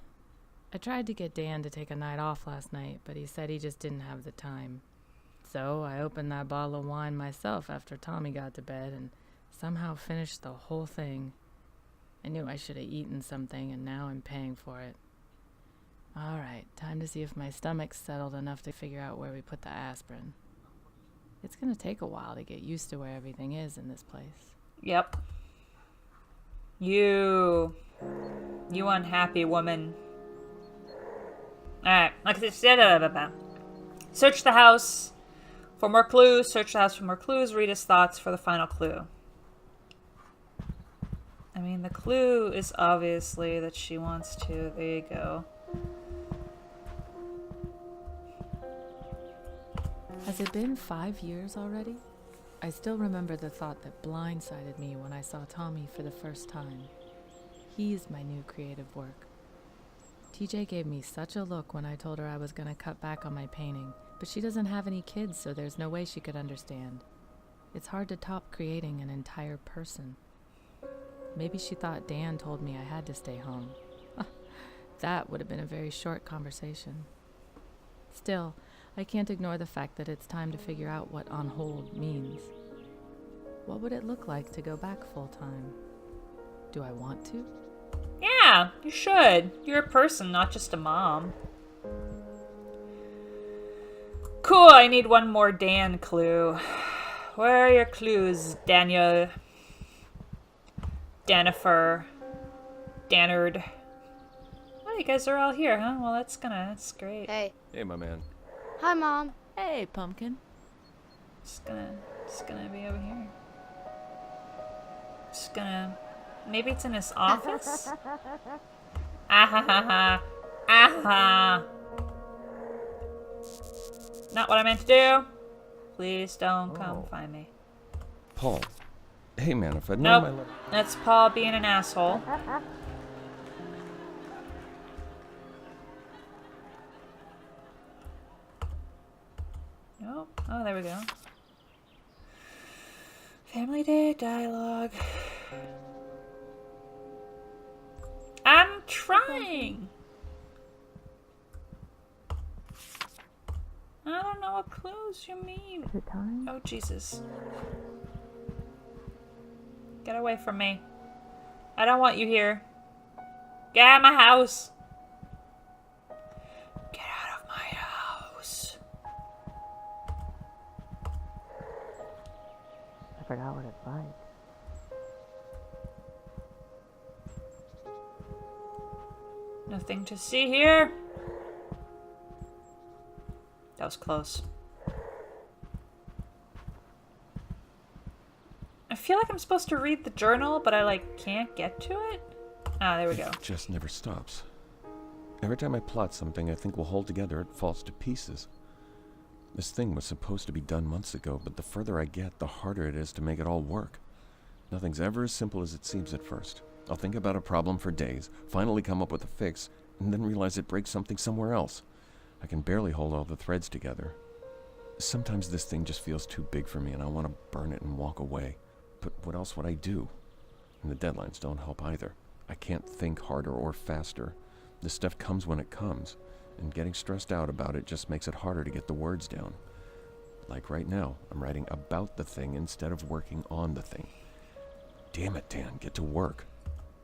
Speaker 4: I tried to get Dan to take a night off last night, but he said he just didn't have the time. So I opened that bottle of wine myself after Tommy got to bed and somehow finished the whole thing. I knew I should have eaten something, and now I'm paying for it. All right, time to see if my stomach's settled enough to figure out where we put the aspirin. It's gonna take a while to get used to where everything is in this place.
Speaker 1: Yep. You unhappy woman. Alright, search the house for more clues. Search the house for more clues. Read his thoughts for the final clue. I mean, the clue is obviously that she wants to. There you go.
Speaker 4: Has it been 5 years already? I still remember the thought that blindsided me when I saw Tommy for the first time. He's my new creative work. TJ gave me such a look when I told her I was going to cut back on my painting, but she doesn't have any kids, so there's no way she could understand. It's hard to top creating an entire person. Maybe she thought Dan told me I had to stay home. That would have been a very short conversation. Still, I can't ignore the fact that it's time to figure out what on hold means. What would it look like to go back full time? Do I want to?
Speaker 1: Yeah, Yeah, you should. You're a person, not just a mom. Cool, I need one more Dan clue. Where are your clues, Daniel? Danifer. Dannard. Oh, you guys are all here, huh? Well, that's great.
Speaker 5: Hey.
Speaker 2: Hey, my man.
Speaker 5: Hi, Mom.
Speaker 4: Hey, Pumpkin.
Speaker 1: Just gonna be over here. Just gonna... Maybe it's in his office? Ahahaha. Aha. Not what I meant to do. Please don't come find me.
Speaker 2: Paul. Hey, man, if I'd known
Speaker 1: Nope.
Speaker 2: my...
Speaker 1: That's Paul being an asshole. Nope. Oh, there we go. Family Day dialogue. I'm trying. I don't know what clues you mean.
Speaker 4: Is it time?
Speaker 1: Oh, Jesus. Get away from me. I don't want you here. Get out of my house. Get out of my house.
Speaker 4: I forgot what it's like.
Speaker 1: Nothing to see here. That was close. I feel like I'm supposed to read the journal, but I can't get to it. Ah, there we go.
Speaker 2: It just never stops. Every time I plot something I think will hold together, it falls to pieces. This thing was supposed to be done months ago, but the further I get, the harder it is to make it all work. Nothing's ever as simple as it seems at first. I'll think about a problem for days, finally come up with a fix, and then realize it breaks something somewhere else. I can barely hold all the threads together. Sometimes this thing just feels too big for me and I want to burn it and walk away. But what else would I do? And the deadlines don't help either. I can't think harder or faster. This stuff comes when it comes, and getting stressed out about it just makes it harder to get the words down. Like right now, I'm writing about the thing instead of working on the thing. Damn it, Dan, get to work.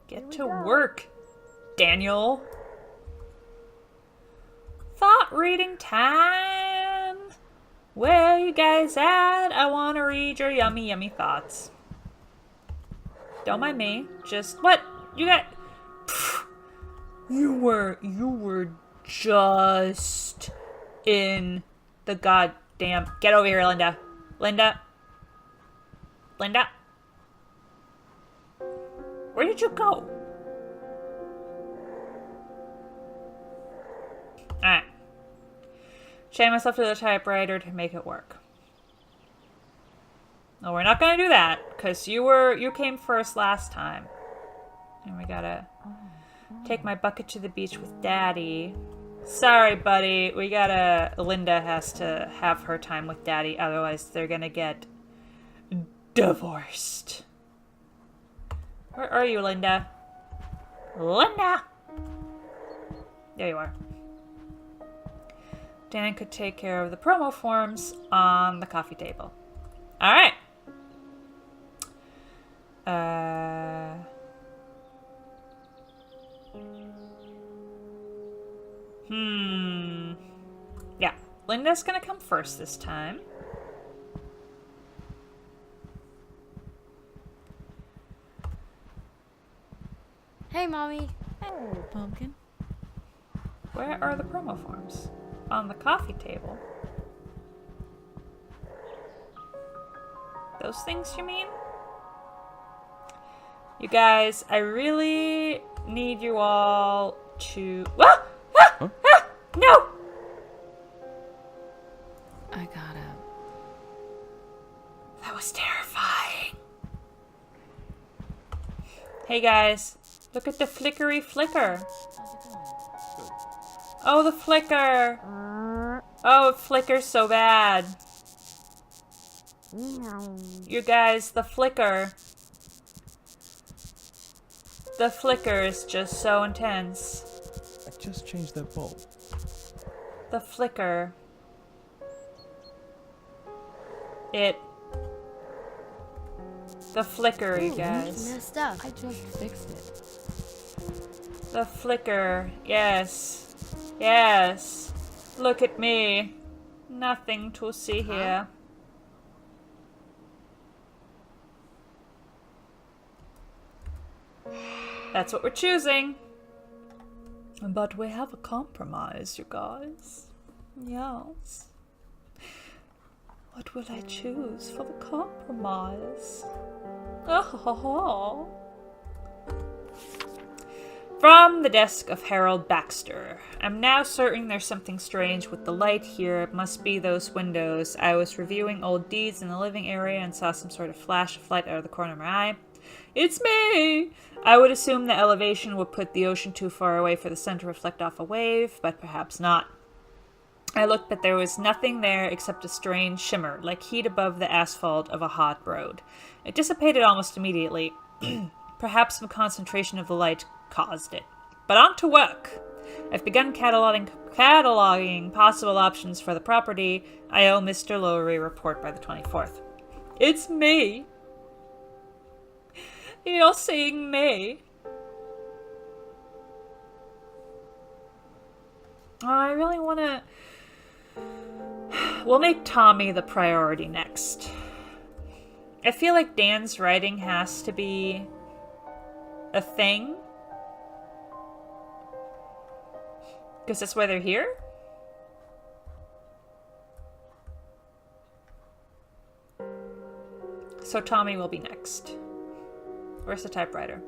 Speaker 1: Get to work, Daniel. Thought reading time. Where you guys at? I want to read your yummy, yummy thoughts. Don't mind me. Just what? You got... You were just in the goddamn... Get over here, Linda. Linda. Where did you go? Alright. Chain myself to the typewriter to make it work. No, we're not gonna do that, because you came first last time. And we gotta take my bucket to the beach with Daddy. Sorry, buddy. Linda has to have her time with Daddy, otherwise they're gonna get divorced. Where are you, Linda? Linda! There you are. Dan could take care of the promo forms on the coffee table. Alright. Yeah, Linda's gonna come first this time.
Speaker 5: Hey, Mommy.
Speaker 4: Hey, Pumpkin.
Speaker 1: Where are the promo forms? On the coffee table. Those things, you mean? You guys, I really need you all to... Ah! Ah!
Speaker 2: Huh?
Speaker 1: Ah! No!
Speaker 4: I gotta...
Speaker 1: That was terrifying. Hey guys, look at the flickery flicker. Oh, the flicker. Oh, it flickers so bad. You guys, the flicker. The flicker is just so intense.
Speaker 2: I just changed that bulb.
Speaker 1: The flicker. The flicker, you guys.
Speaker 5: Messed up.
Speaker 4: I just fixed it.
Speaker 1: The flicker. Yes. Yes. Look at me. Nothing to see here. That's what we're choosing. But we have a compromise, you guys. Yes. What will I choose for the compromise? Oh. From the desk of Harold Baxter. I'm now certain there's something strange with the light here. It must be those windows. I was reviewing old deeds in the living area and saw some sort of flash of light out of the corner of my eye. It's me! I would assume the elevation would put the ocean too far away for the sun to reflect off a wave, but perhaps not. I looked, but there was nothing there except a strange shimmer, like heat above the asphalt of a hot road. It dissipated almost immediately. Perhaps some concentration of the light caused it. But on to work! I've begun cataloging possible options for the property. I owe Mr. Lowry a report by the 24th. It's me! You're seeing me. I really want to... We'll make Tommy the priority next. I feel like Dan's writing has to be a thing. Because that's why they're here? So Tommy will be next. Where's the typewriter?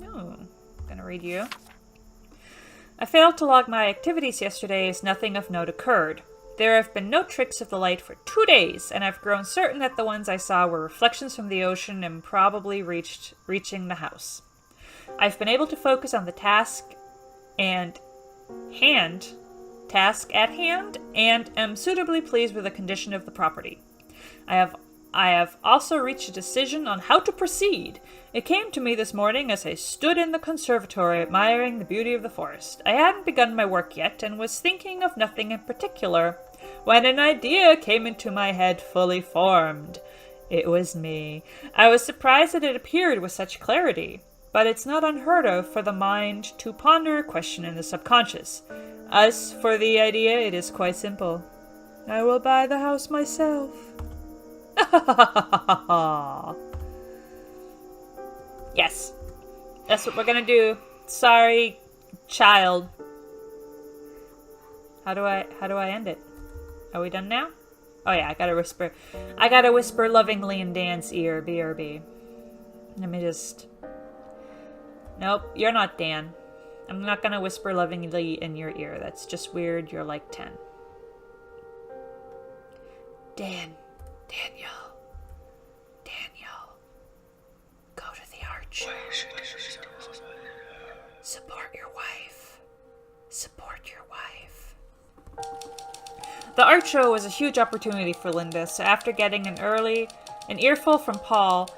Speaker 1: No, gonna read you. I failed to log my activities yesterday as nothing of note occurred. There have been no tricks of the light for 2 days, and I've grown certain that the ones I saw were reflections from the ocean and probably reaching the house. I've been able to focus on the task at hand, and am suitably pleased with the condition of the property. I have also reached a decision on how to proceed. It came to me this morning as I stood in the conservatory admiring the beauty of the forest. I hadn't begun my work yet and was thinking of nothing in particular when an idea came into my head fully formed. It was me. I was surprised that it appeared with such clarity, but it's not unheard of for the mind to ponder a question in the subconscious. As for the idea, it is quite simple. I will buy the house myself. Yes, that's what we're gonna do. Sorry, child. How do I end it? Are we done now? Oh yeah, I gotta whisper lovingly in Dan's ear, BRB. Let me just... Nope, you're not Dan. I'm not gonna whisper lovingly in your ear. That's just weird. You're like 10. Daniel. Go to the arch. Support your wife. The art show was a huge opportunity for Linda, so after getting an earful from Paul,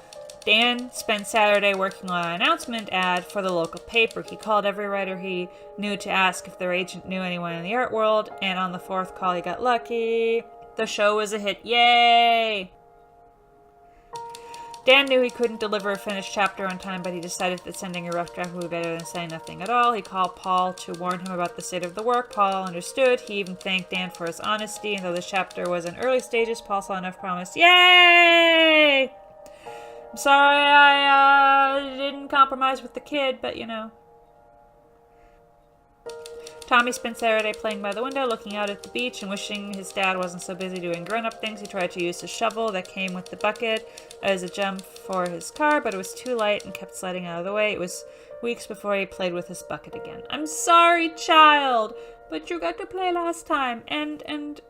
Speaker 1: Dan spent Saturday working on an announcement ad for the local paper. He called every writer he knew to ask if their agent knew anyone in the art world, and on the 4th call he got lucky. The show was a hit. Yay! Dan knew he couldn't deliver a finished chapter on time, but he decided that sending a rough draft would be better than saying nothing at all. He called Paul to warn him about the state of the work. Paul understood. He even thanked Dan for his honesty, and though the chapter was in early stages, Paul saw enough promise. Yay! I'm sorry I didn't compromise with the kid, but you know. Tommy spent Saturday playing by the window, looking out at the beach and wishing his dad wasn't so busy doing grown-up things. He tried to use the shovel that came with the bucket as a jump for his car, but it was too light and kept sliding out of the way. It was weeks before he played with his bucket again. I'm sorry, child, but you got to play last time, and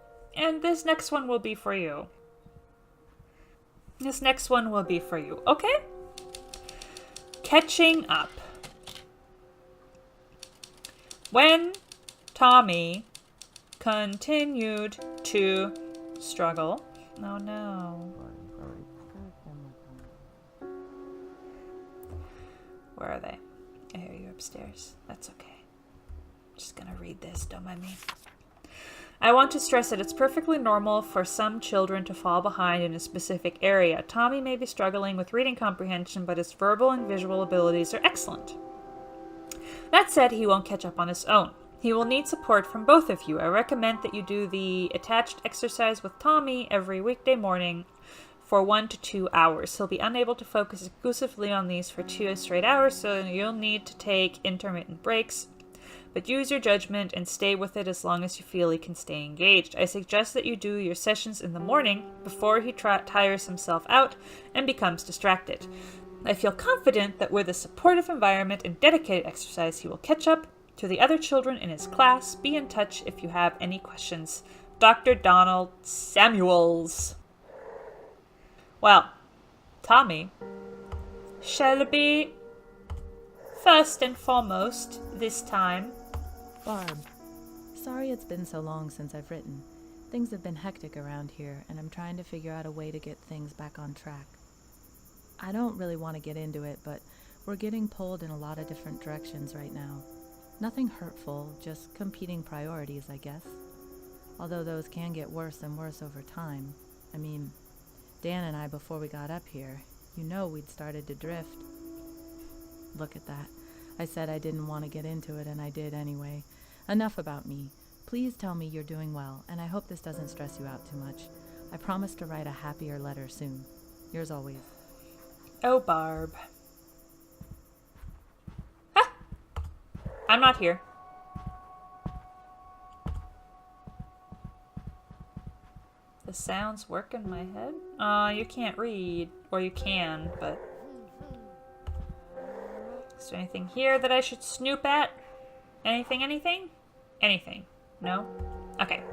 Speaker 1: this next one will be for you. This next one will be for you, okay? Catching up. When Tommy continued to struggle. Oh no. Where are they? I hear you upstairs. That's okay. I'm just gonna read this, don't mind me. I want to stress that it's perfectly normal for some children to fall behind in a specific area. Tommy may be struggling with reading comprehension, but his verbal and visual abilities are excellent. That said, he won't catch up on his own. He will need support from both of you. I recommend that you do the attached exercise with Tommy every weekday morning for 1 to 2 hours. He'll be unable to focus exclusively on these for 2 straight hours, so you'll need to take intermittent breaks. But use your judgment and stay with it as long as you feel he can stay engaged. I suggest that you do your sessions in the morning before he tires himself out and becomes distracted. I feel confident that with a supportive environment and dedicated exercise, he will catch up to the other children in his class. Be in touch if you have any questions. Dr. Donald Samuels. Well, Tommy, Shelby, first and foremost, this time.
Speaker 4: Barb, sorry it's been so long since I've written. Things have been hectic around here, and I'm trying to figure out a way to get things back on track. I don't really want to get into it, but we're getting pulled in a lot of different directions right now. Nothing hurtful, just competing priorities, I guess. Although those can get worse and worse over time. I mean, Dan and I, before we got up here, we'd started to drift. Look at that. I said I didn't want to get into it, and I did anyway. Enough about me. Please tell me you're doing well, and I hope this doesn't stress you out too much. I promise to write a happier letter soon. Yours always.
Speaker 1: Oh, Barb. Ah! I'm not here. The sounds work in my head? You can't read. Or you can, but... Is there anything here that I should snoop at? Anything? Anything? No? Okay.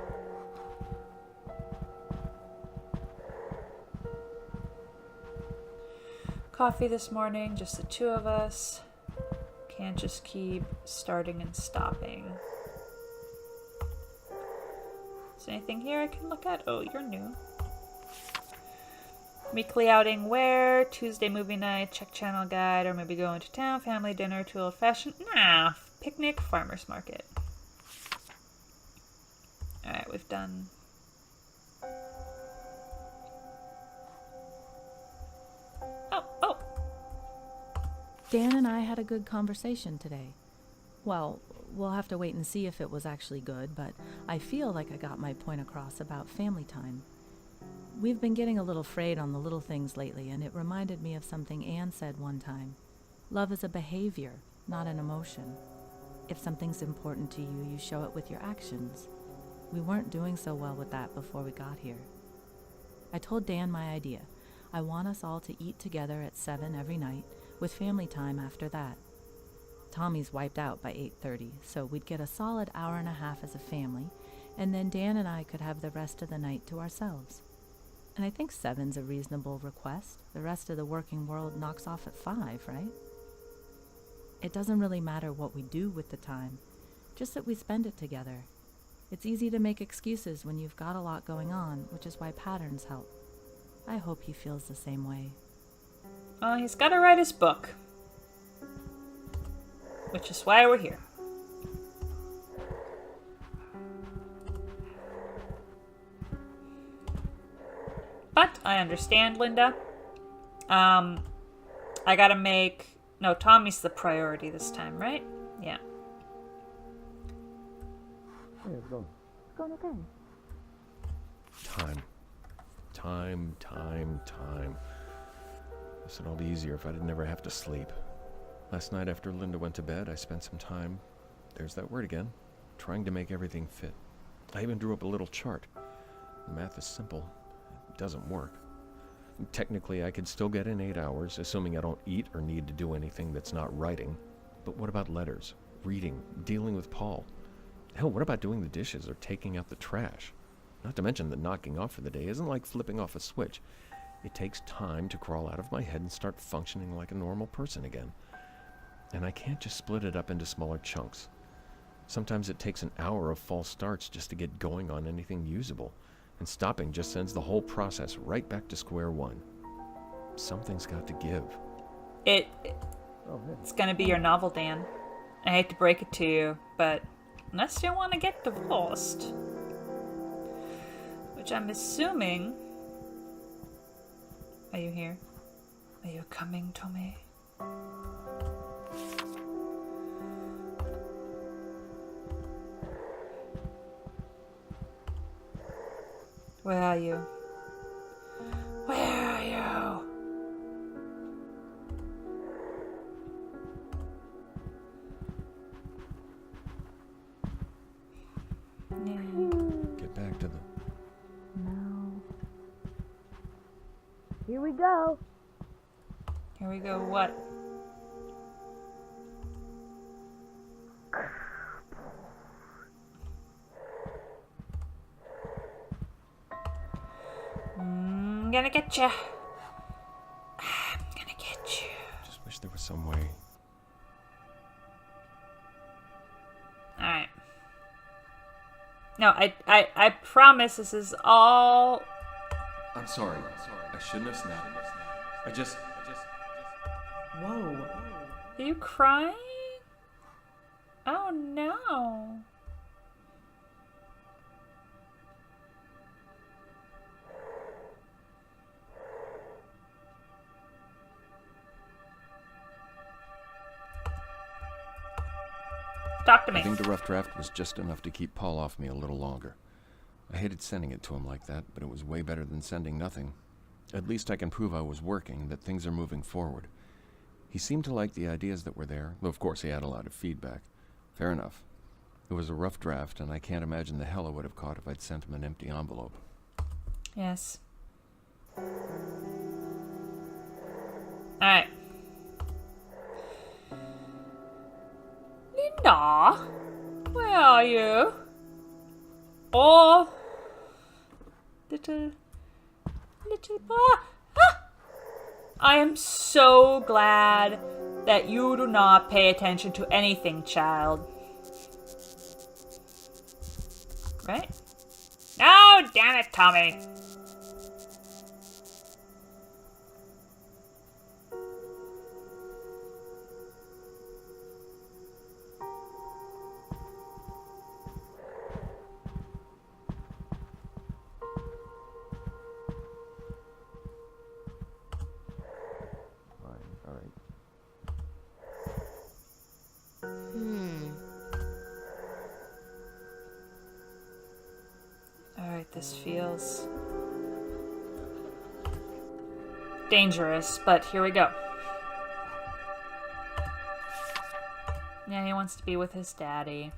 Speaker 1: Coffee this morning, just the two of us. Can't just keep starting and stopping. Is there anything here I can look at? Oh, you're new. Weekly outing where? Tuesday movie night, check channel guide, or maybe going to town, family dinner, too old fashioned. Nah, picnic, farmer's market. Alright, we've done. Oh.
Speaker 4: Dan and I had a good conversation today. Well, we'll have to wait and see if it was actually good, but I feel like I got my point across about family time. We've been getting a little frayed on the little things lately, and it reminded me of something Anne said one time. Love is a behavior, not an emotion. If something's important to you, you show it with your actions. We weren't doing so well with that before we got here. I told Dan my idea. I want us all to eat together at 7 every night, with family time after that. Tommy's wiped out by 8:30, so we'd get a solid hour and a half as a family, and then Dan and I could have the rest of the night to ourselves. And I think 7's a reasonable request. The rest of the working world knocks off at 5, right? It doesn't really matter what we do with the time, just that we spend it together. It's easy to make excuses when you've got a lot going on, which is why patterns help. I hope he feels the same way.
Speaker 1: He's got to write his book. Which is why we're here. But I understand, Linda. I gotta make... No, Tommy's the priority this time, right? Yeah.
Speaker 2: Hey, how's it going?
Speaker 4: It's going okay.
Speaker 2: Time. This would all be easier if I didn't ever have to sleep. Last night after Linda went to bed, I spent some time, there's that word again, trying to make everything fit. I even drew up a little chart. The math is simple. It doesn't work. Technically, I could still get in 8 hours, assuming I don't eat or need to do anything that's not writing. But what about letters, reading, dealing with Paul? Hell, what about doing the dishes or taking out the trash? Not to mention that knocking off for the day isn't like flipping off a switch. It takes time to crawl out of my head and start functioning like a normal person again. And I can't just split it up into smaller chunks. Sometimes it takes an hour of false starts just to get going on anything usable, and stopping just sends the whole process right back to square one. Something's got to give.
Speaker 1: It's gonna be your novel, Dan. I hate to break it to you, but unless you want to get divorced, Which I'm assuming... Are you here? Are you coming to me? Where are you? Where are you?
Speaker 2: Get back to the...
Speaker 4: No.
Speaker 5: Here we go.
Speaker 1: Here we go, what? I'm gonna get you. I'm gonna get you.
Speaker 2: Just wish there was some way.
Speaker 1: Alright. No, I promise this is all...
Speaker 2: I'm sorry. I shouldn't have snapped. I just...
Speaker 7: Whoa.
Speaker 1: Are you crying? Oh no. Talk to me.
Speaker 2: I think the rough draft was just enough to keep Paul off me a little longer. I hated sending it to him like that, but it was way better than sending nothing. At least I can prove I was working, that things are moving forward. He seemed to like the ideas that were there, though of course he had a lot of feedback. Fair enough. It was a rough draft, and I can't imagine the hell I would have caught if I'd sent him an empty envelope.
Speaker 1: Yes. Alright. Linda? Where are you? Oh! Little boy. Ah! I am so glad that you do not pay attention to anything, child. Right? Oh, damn it, Tommy.
Speaker 2: Fine, alright.
Speaker 1: Alright, this feels dangerous, but here we go. Yeah, he wants to be with his daddy.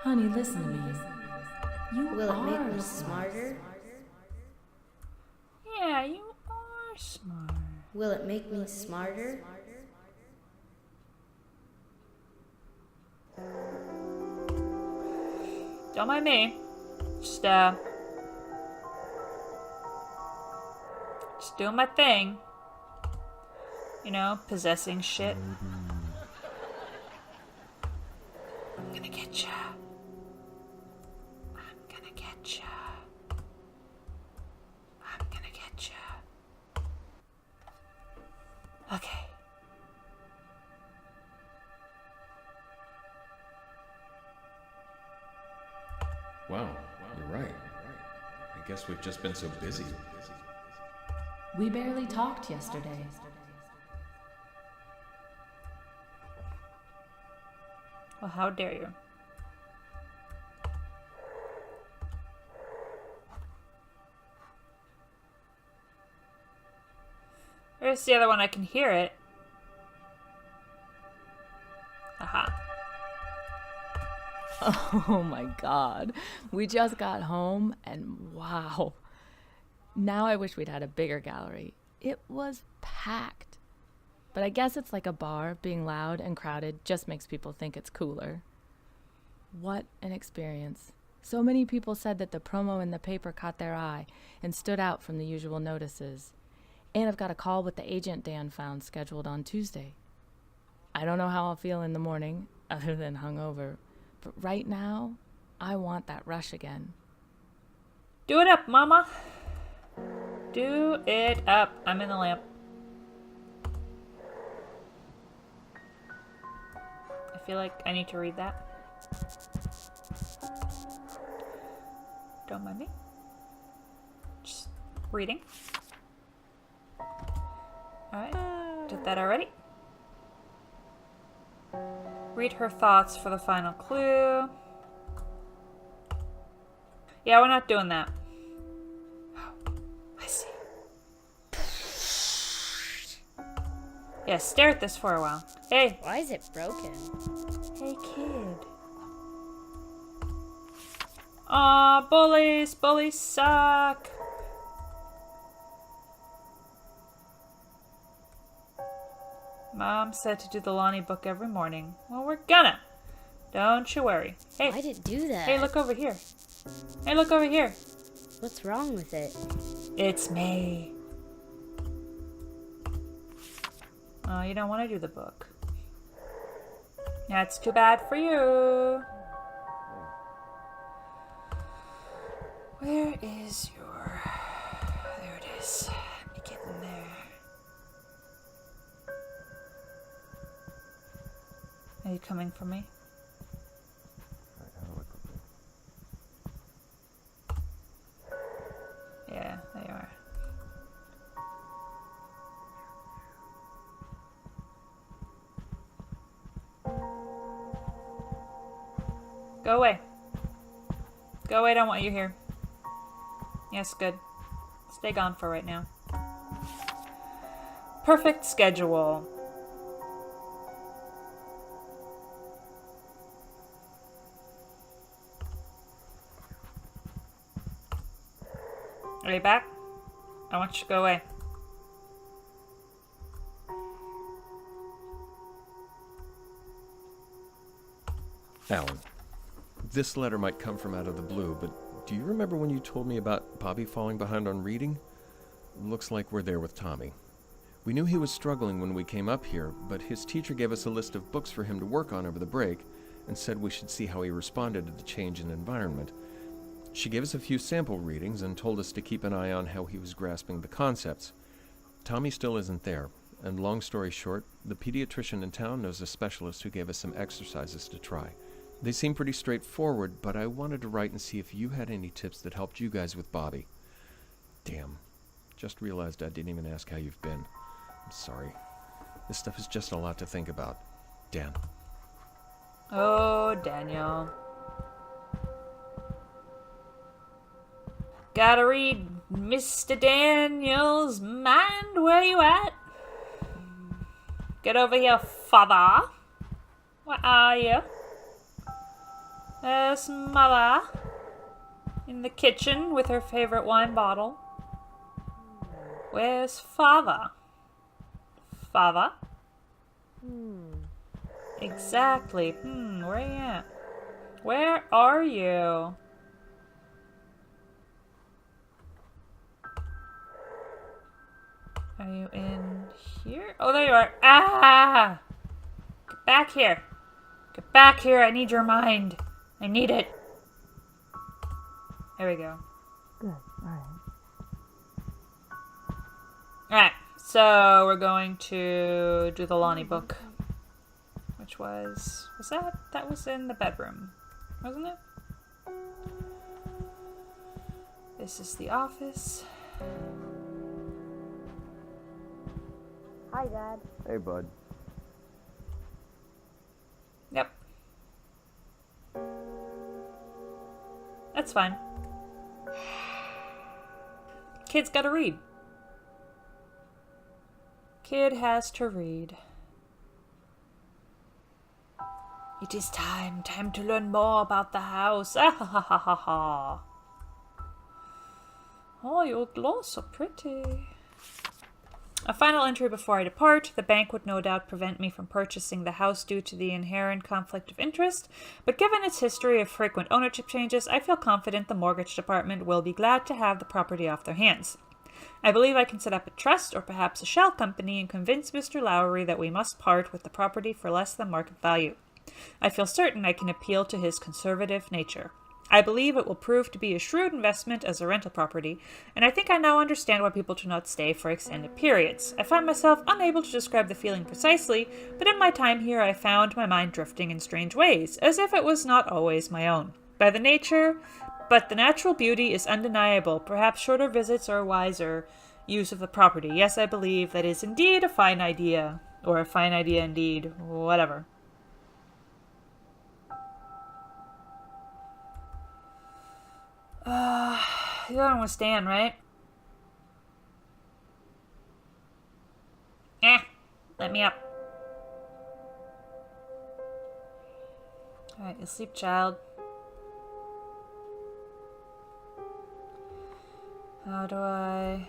Speaker 4: Honey, listen to me. You
Speaker 3: Will it make
Speaker 4: are
Speaker 3: me
Speaker 4: smart.
Speaker 3: smarter?
Speaker 1: Yeah, you are smart.
Speaker 3: Will it make me smarter?
Speaker 1: Don't mind me. Just doing my thing. You know, possessing shit. I'm gonna get ya. I'm gonna get ya. I'm gonna get ya. Okay.
Speaker 2: Wow, you're right. I guess we've just been so busy.
Speaker 4: We barely talked yesterday.
Speaker 1: Well, how dare you? Where's the other one? I can hear it. Aha.
Speaker 4: Oh my god. We just got home and wow. Now I wish we'd had a bigger gallery. It was packed. But I guess it's like a bar, being loud and crowded just makes people think it's cooler. What an experience. So many people said that the promo in the paper caught their eye and stood out from the usual notices. And I've got a call with the agent Dan found scheduled on Tuesday. I don't know how I'll feel in the morning, other than hungover, but right now, I want that rush again.
Speaker 1: Do it up, mama. Do it up. I'm in the lamp. feel like I need to read that. Don't mind me. Just reading. Alright, did that already. Read her thoughts for the final clue. Yeah, we're not doing that. I see. Yeah, stare at this for a while. Hey.
Speaker 3: Why is it broken?
Speaker 1: Hey, kid. Aw, bullies. Bullies suck. Mom said to do the Lonnie book every morning. Well, we're gonna. Don't you worry. Hey.
Speaker 3: Why'd it do that?
Speaker 1: Hey, look over here. Hey, look over here.
Speaker 3: What's wrong with it?
Speaker 1: It's me. Oh, you don't want to do the book. That's too bad for you. Where is your... There it is. Let me get in there. Are you coming for me? Yeah, there you are. Go away. Go away, don't want you here. Yes, good. Stay gone for right now. Perfect schedule. Are you back? I want you to go away.
Speaker 2: Alan, this letter might come from out of the blue, but do you remember when you told me about Bobby falling behind on reading? Looks like we're there with Tommy. We knew he was struggling when we came up here, but his teacher gave us a list of books for him to work on over the break and said we should see how he responded to the change in environment. She gave us a few sample readings and told us to keep an eye on how he was grasping the concepts. Tommy still isn't there, and long story short, the pediatrician in town knows a specialist who gave us some exercises to try. They seem pretty straightforward, but I wanted to write and see if you had any tips that helped you guys with Bobby. Damn. Just realized I didn't even ask how you've been. I'm sorry. This stuff is just a lot to think about. Dan.
Speaker 1: Oh, Daniel. Gotta read Mr. Daniel's mind. Where you at? Get over here, father. Where are you? There's mother in the kitchen with her favorite wine bottle. Where's father? Father? Exactly. Where you at? Where are you? Are you in here? Oh, there you are. Ah! Get back here. Get back here. I need your mind. I need it. There we go.
Speaker 4: Good, alright.
Speaker 1: Alright, so we're going to do the Lonnie book. Which was that was in the bedroom, wasn't it? This is the office.
Speaker 3: Hi, Dad.
Speaker 6: Hey, bud.
Speaker 1: Yep. That's fine. Kid's gotta read. Kid has to read. It is time to learn more about the house. Ah ha ha ha ha ha. Oh, your glow so pretty. A final entry before I depart. The bank would no doubt prevent me from purchasing the house due to the inherent conflict of interest, but given its history of frequent ownership changes, I feel confident the mortgage department will be glad to have the property off their hands. I believe I can set up a trust or perhaps a shell company and convince Mr. Lowry that we must part with the property for less than market value. I feel certain I can appeal to his conservative nature. I believe it will prove to be a shrewd investment as a rental property, and I think I now understand why people do not stay for extended periods. I find myself unable to describe the feeling precisely, but in my time here I found my mind drifting in strange ways, as if it was not always my own. But the natural beauty is undeniable. Perhaps shorter visits or wiser use of the property. Yes, I believe that is indeed a fine idea. Or a fine idea indeed. Whatever. You don't want to stand, right? Let me up. Alright, you sleep, child. How do I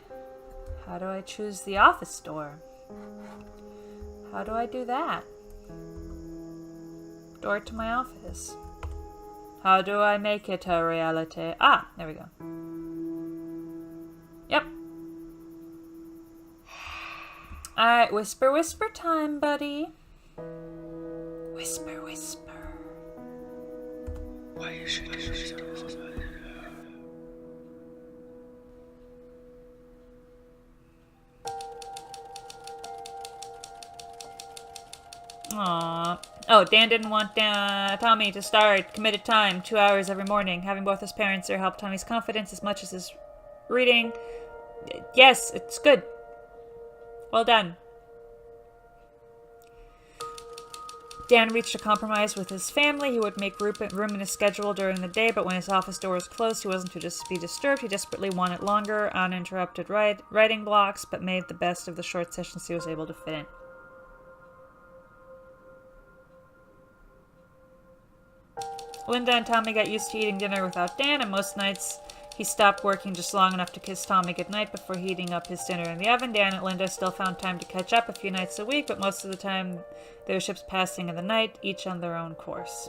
Speaker 1: choose the office door? How do I do that? Door to my office. How do I make it a reality? Ah, there we go. Yep. Alright, whisper, whisper time, buddy. Whisper, whisper.
Speaker 6: Why is she doing so?
Speaker 1: Aww. Oh, Dan didn't want Tommy to start committed time, 2 hours every morning. Having both his parents there helped Tommy's confidence as much as his reading. Yes, it's good. Well done. Dan reached a compromise with his family. He would make room in his schedule during the day, but when his office door was closed, he wasn't to just be disturbed. He desperately wanted longer, uninterrupted writing blocks, but made the best of the short sessions he was able to fit in. Linda and Tommy got used to eating dinner without Dan, and most nights he stopped working just long enough to kiss Tommy goodnight before heating up his dinner in the oven. Dan and Linda still found time to catch up a few nights a week, but most of the time they were ships passing in the night, each on their own course.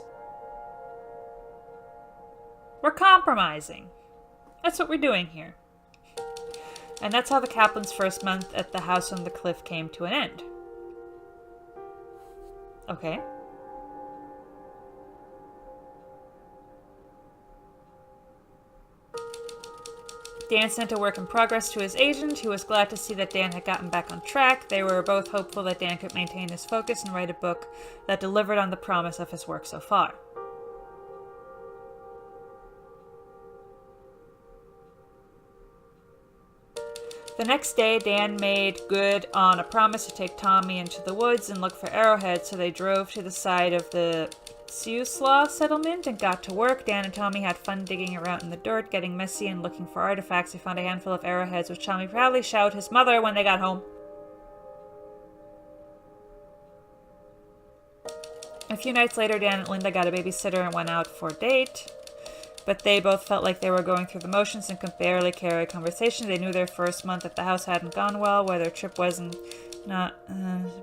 Speaker 1: We're compromising. That's what we're doing here. And that's how the Kaplan's first month at the house on the cliff came to an end. Okay. Dan sent a work in progress to his agent, who was glad to see that Dan had gotten back on track. They were both hopeful that Dan could maintain his focus and write a book that delivered on the promise of his work so far. The next day, Dan made good on a promise to take Tommy into the woods and look for arrowheads, so they drove to the side of the Siuslaw settlement and got to work. Dan and Tommy had fun digging around in the dirt, getting messy and looking for artifacts. They found a handful of arrowheads, which Tommy proudly showed his mother when they got home. A few nights later, Dan and Linda got a babysitter and went out for a date. But they both felt like they were going through the motions and could barely carry a conversation. They knew their first month at the house hadn't gone well, where their trip wasn't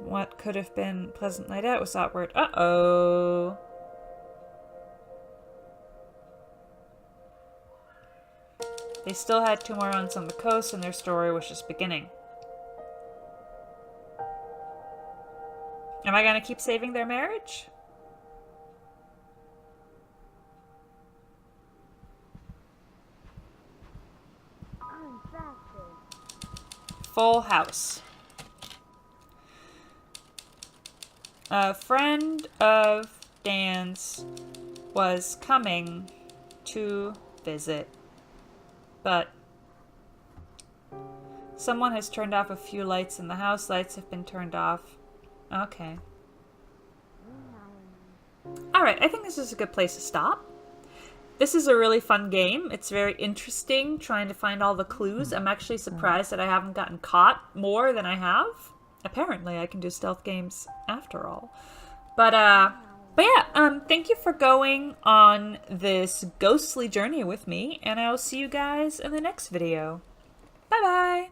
Speaker 1: what could have been a pleasant night out was awkward. Uh-oh. They still had 2 more months on the coast, and their story was just beginning. Am I gonna keep saving their marriage? Full house. A friend of Dan's was coming to visit, but someone has turned off a few lights in the house. Lights have been turned off. Okay. Alright, I think this is a good place to stop. This is a really fun game. It's very interesting trying to find all the clues. I'm actually surprised that I haven't gotten caught more than I have. Apparently, I can do stealth games after all. But yeah, thank you for going on this ghostly journey with me, and I will see you guys in the next video. Bye-bye!